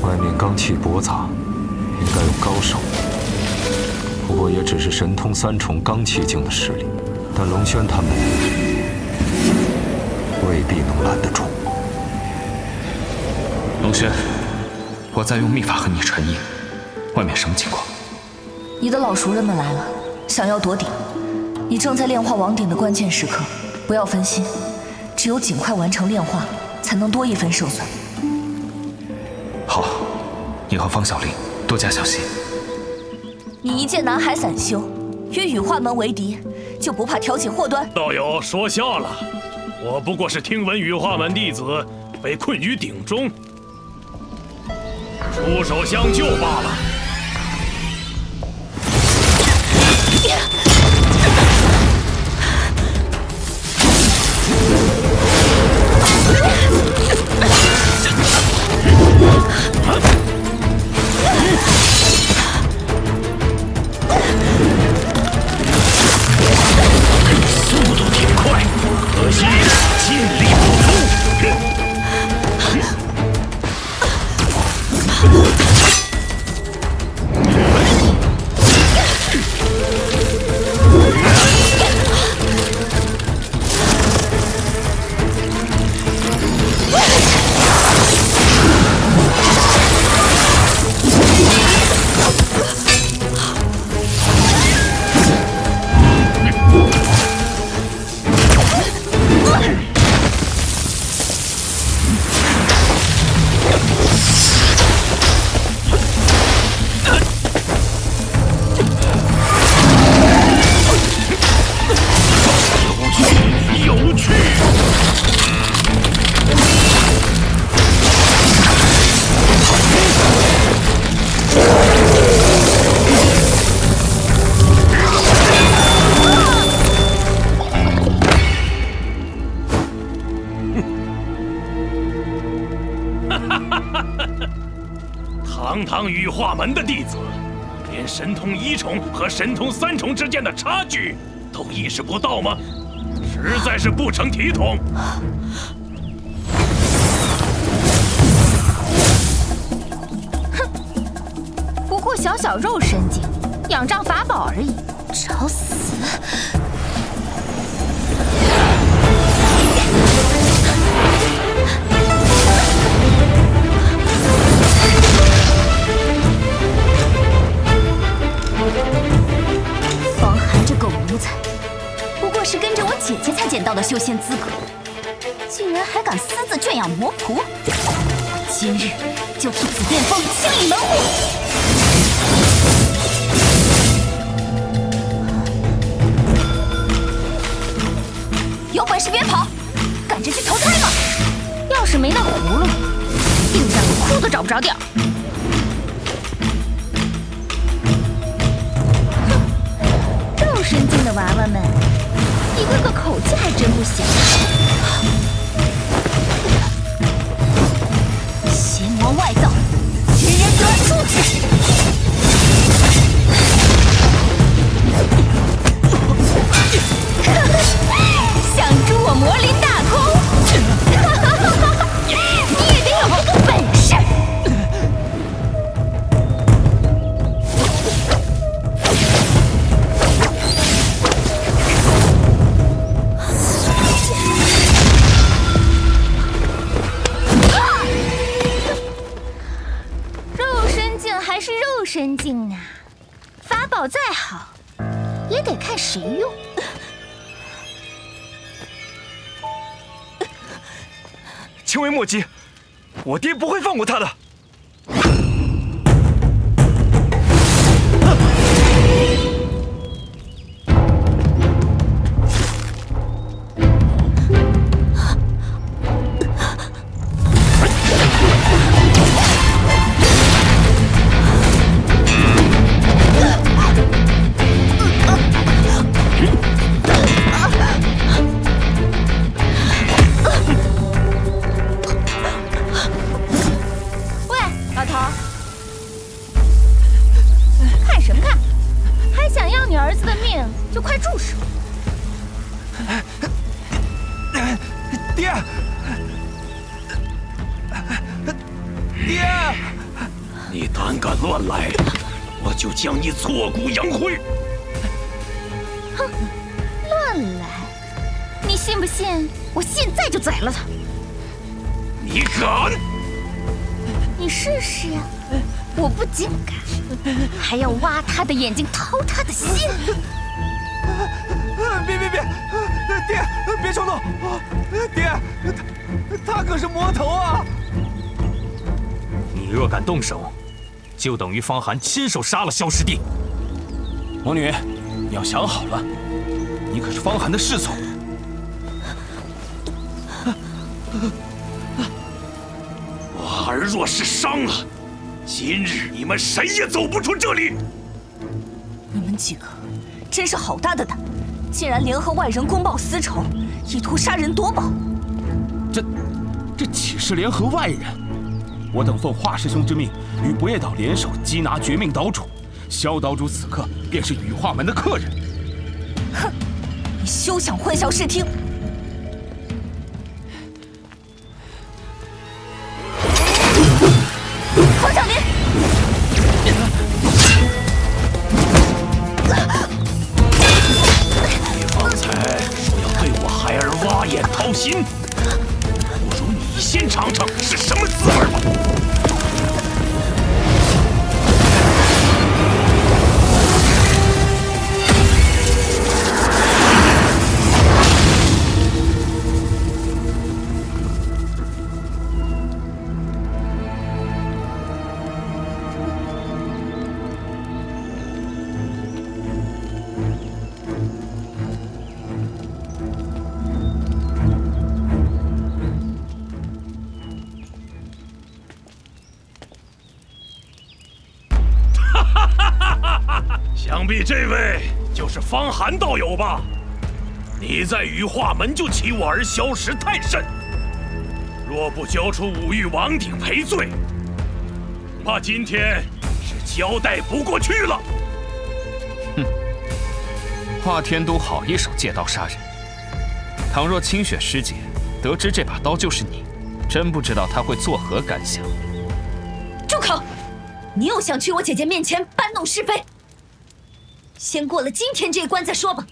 [SPEAKER 11] 外面罡气驳杂，应该有高手，不过也只是神通3重罡气境的实力，但龙轩他们未必能拦得住。
[SPEAKER 4] 龙轩，我在用秘法和你陈印，外面什么情况？
[SPEAKER 3] 你的老熟人们来了，想要夺鼎。你正在炼化王鼎的关键时刻，不要分心，只有尽快完成炼化，才能多一分胜算。
[SPEAKER 4] 好，你和方小丽多加小心。
[SPEAKER 3] 你一介南海散修，与羽化门为敌，就不怕挑起祸端？
[SPEAKER 14] 道友说笑了，我不过是听闻羽化门弟子被困于鼎中，出手相救罢了。速度挺快，可惜尽力不足。堂堂羽化门的弟子，连神通1重和神通3重之间的差距都意识不到吗？实在是不成体统。
[SPEAKER 2] 哼，不过小小肉身境，仰仗法宝而已，找死！
[SPEAKER 3] 方寒这狗奴才，不过是跟着我姐姐才捡到的修仙资格，竟然还敢私自圈养魔仆！我今日就替紫巅峰清理门户！有本事别跑，赶着去投胎吧！
[SPEAKER 2] 要是没那葫芦，定让我哭都找不着地儿。肉身境的娃娃们，一个个口气还真不小。
[SPEAKER 3] 邪魔外道，人人得而诛之！
[SPEAKER 2] 想诛我魔灵大空，你也得有个本事。肉身境还是肉身境啊，法宝再好，也得看谁用。
[SPEAKER 8] 青微莫急，我爹不会放过他的。
[SPEAKER 2] 喂，老头，症，就快住手！
[SPEAKER 8] 爹，爹！
[SPEAKER 17] 你胆敢乱来，我就将你挫骨扬灰！
[SPEAKER 2] 哼，乱来！你信不信？我现在就宰了他！
[SPEAKER 17] 你敢？
[SPEAKER 2] 你试试呀！我不仅敢，还要挖他的眼睛，掏他的心！
[SPEAKER 8] 别！爹，别冲动！爹，他可是魔头啊！
[SPEAKER 10] 你若敢动手，就等于方寒亲手杀了萧师弟。
[SPEAKER 9] 魔女，你要想好了，你可是方寒的侍从。
[SPEAKER 17] 我儿若是伤了，今日你们谁也走不出这里。
[SPEAKER 3] 你们几个真是好大的胆，竟然联合外人公报私仇，意图杀人夺宝。
[SPEAKER 9] 这岂是联合外人？我等奉华师兄之命，与不夜岛联手缉拿绝命岛主。萧岛主此刻便是羽化门的客人。
[SPEAKER 3] 哼，你休想混淆视听！黄小林，
[SPEAKER 17] 你方才说要对我孩儿挖眼掏心，不如你先尝尝是什么滋味吧。想必这位就是方寒道友吧？你在羽化门就欺我儿消失太甚，若不交出五玉王鼎赔罪，恐怕今天是交代不过去了。
[SPEAKER 4] 哼，华天都好一手借刀杀人。倘若清雪师姐得知这把刀就是你，真不知道她会作何感想。
[SPEAKER 3] 住口！你又想去我姐姐面前搬弄是非？先过了今天这一关再说吧。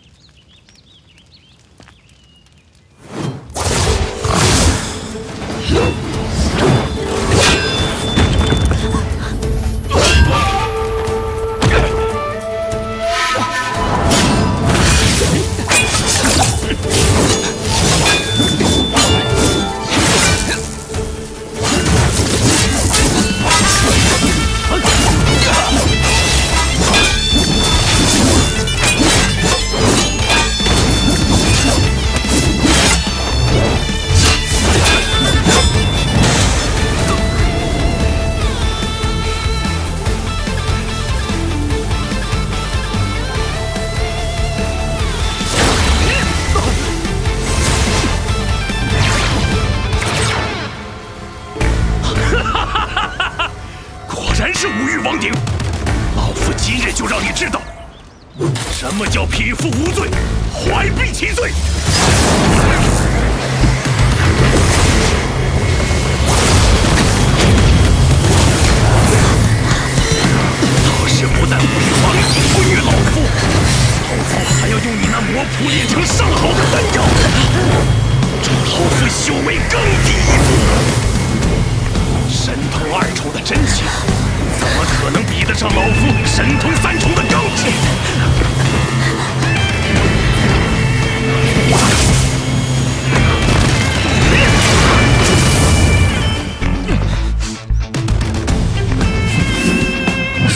[SPEAKER 17] 什么叫匹夫无罪，怀璧其罪？当时不但无玉王鼎不虐老夫，老夫还要用你那魔仆炼成上好的丹药，助老夫修为更进一步。神通二重的真气，怎么可能比得上老夫神通三重的罡气？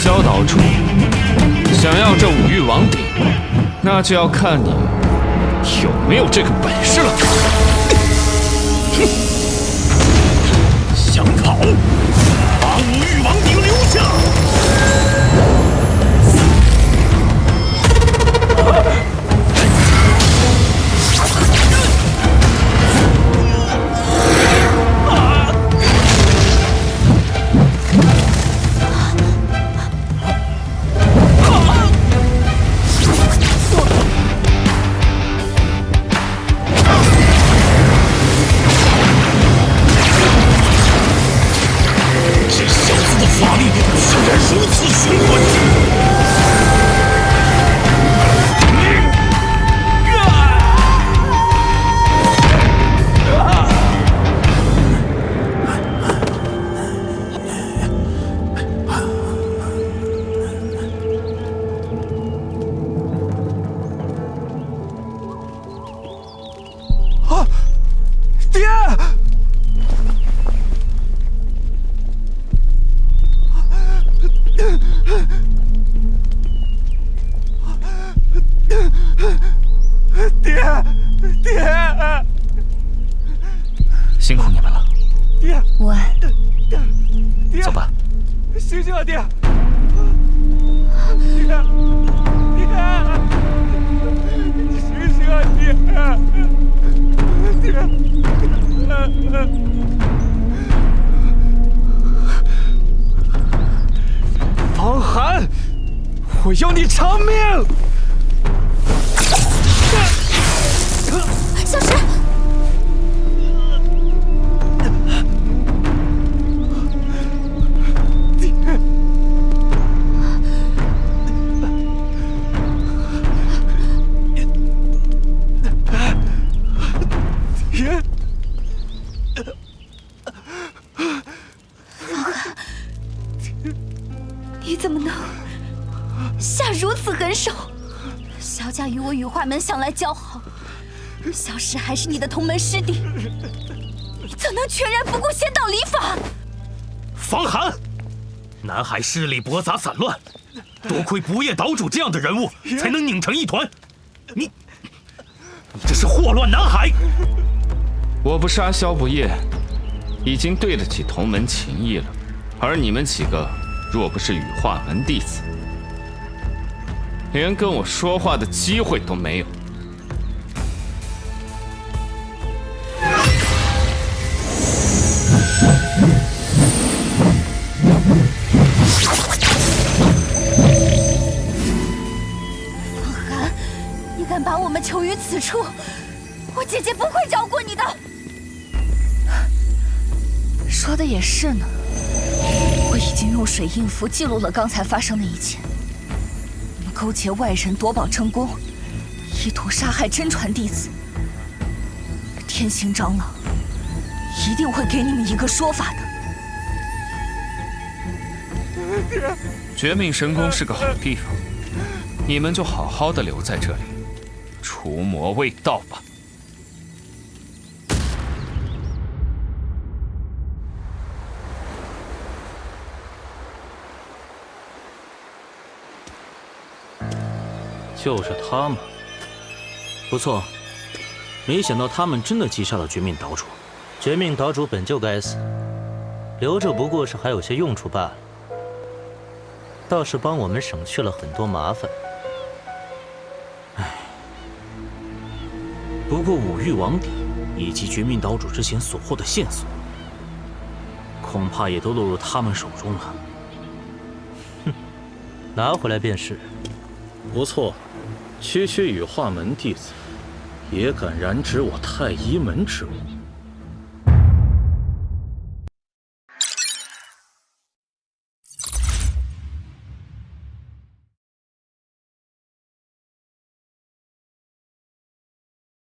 [SPEAKER 4] 萧岛主，想要这五玉王鼎，那就要看你有没有这个本事了。
[SPEAKER 17] 哼！想跑？把五玉王鼎留下！
[SPEAKER 8] 爹！你醒醒啊，爹！方寒，我要你偿命！
[SPEAKER 3] 小石，你怎么能下如此狠手？萧家与我羽化门向来交好，萧石还是你的同门师弟，你怎能全然不顾仙道礼法？
[SPEAKER 10] 方寒，南海势力驳杂散乱，多亏不夜岛主这样的人物，才能拧成一团。你这是祸乱南海！
[SPEAKER 4] 我不杀萧不夜，已经对得起同门情谊了。而你们几个，若不是羽化门弟子，连跟我说话的机会都没有。
[SPEAKER 3] 方寒，你敢把我们囚于此处，我姐姐不会饶过你的。说的也是呢，我已经用水印符记录了刚才发生的一切。你们勾结外人夺宝成功，意图杀害真传弟子，天行长老一定会给你们一个说法的。
[SPEAKER 4] 绝命神宫是个好地方，你们就好好的留在这里，除魔卫道吧。
[SPEAKER 10] 就是他们，不错，没想到他们真的击杀了绝命岛主。
[SPEAKER 1] 绝命岛主本就该死，留着不过是还有些用处罢了，倒是帮我们省去了很多麻烦。
[SPEAKER 10] 唉，不过五玉王鼎以及绝命岛主之前所获的线索，恐怕也都落入他们手中了。
[SPEAKER 1] 哼，拿回来便是。
[SPEAKER 6] 不错，区区羽化门弟子，也敢染指我太医门之物。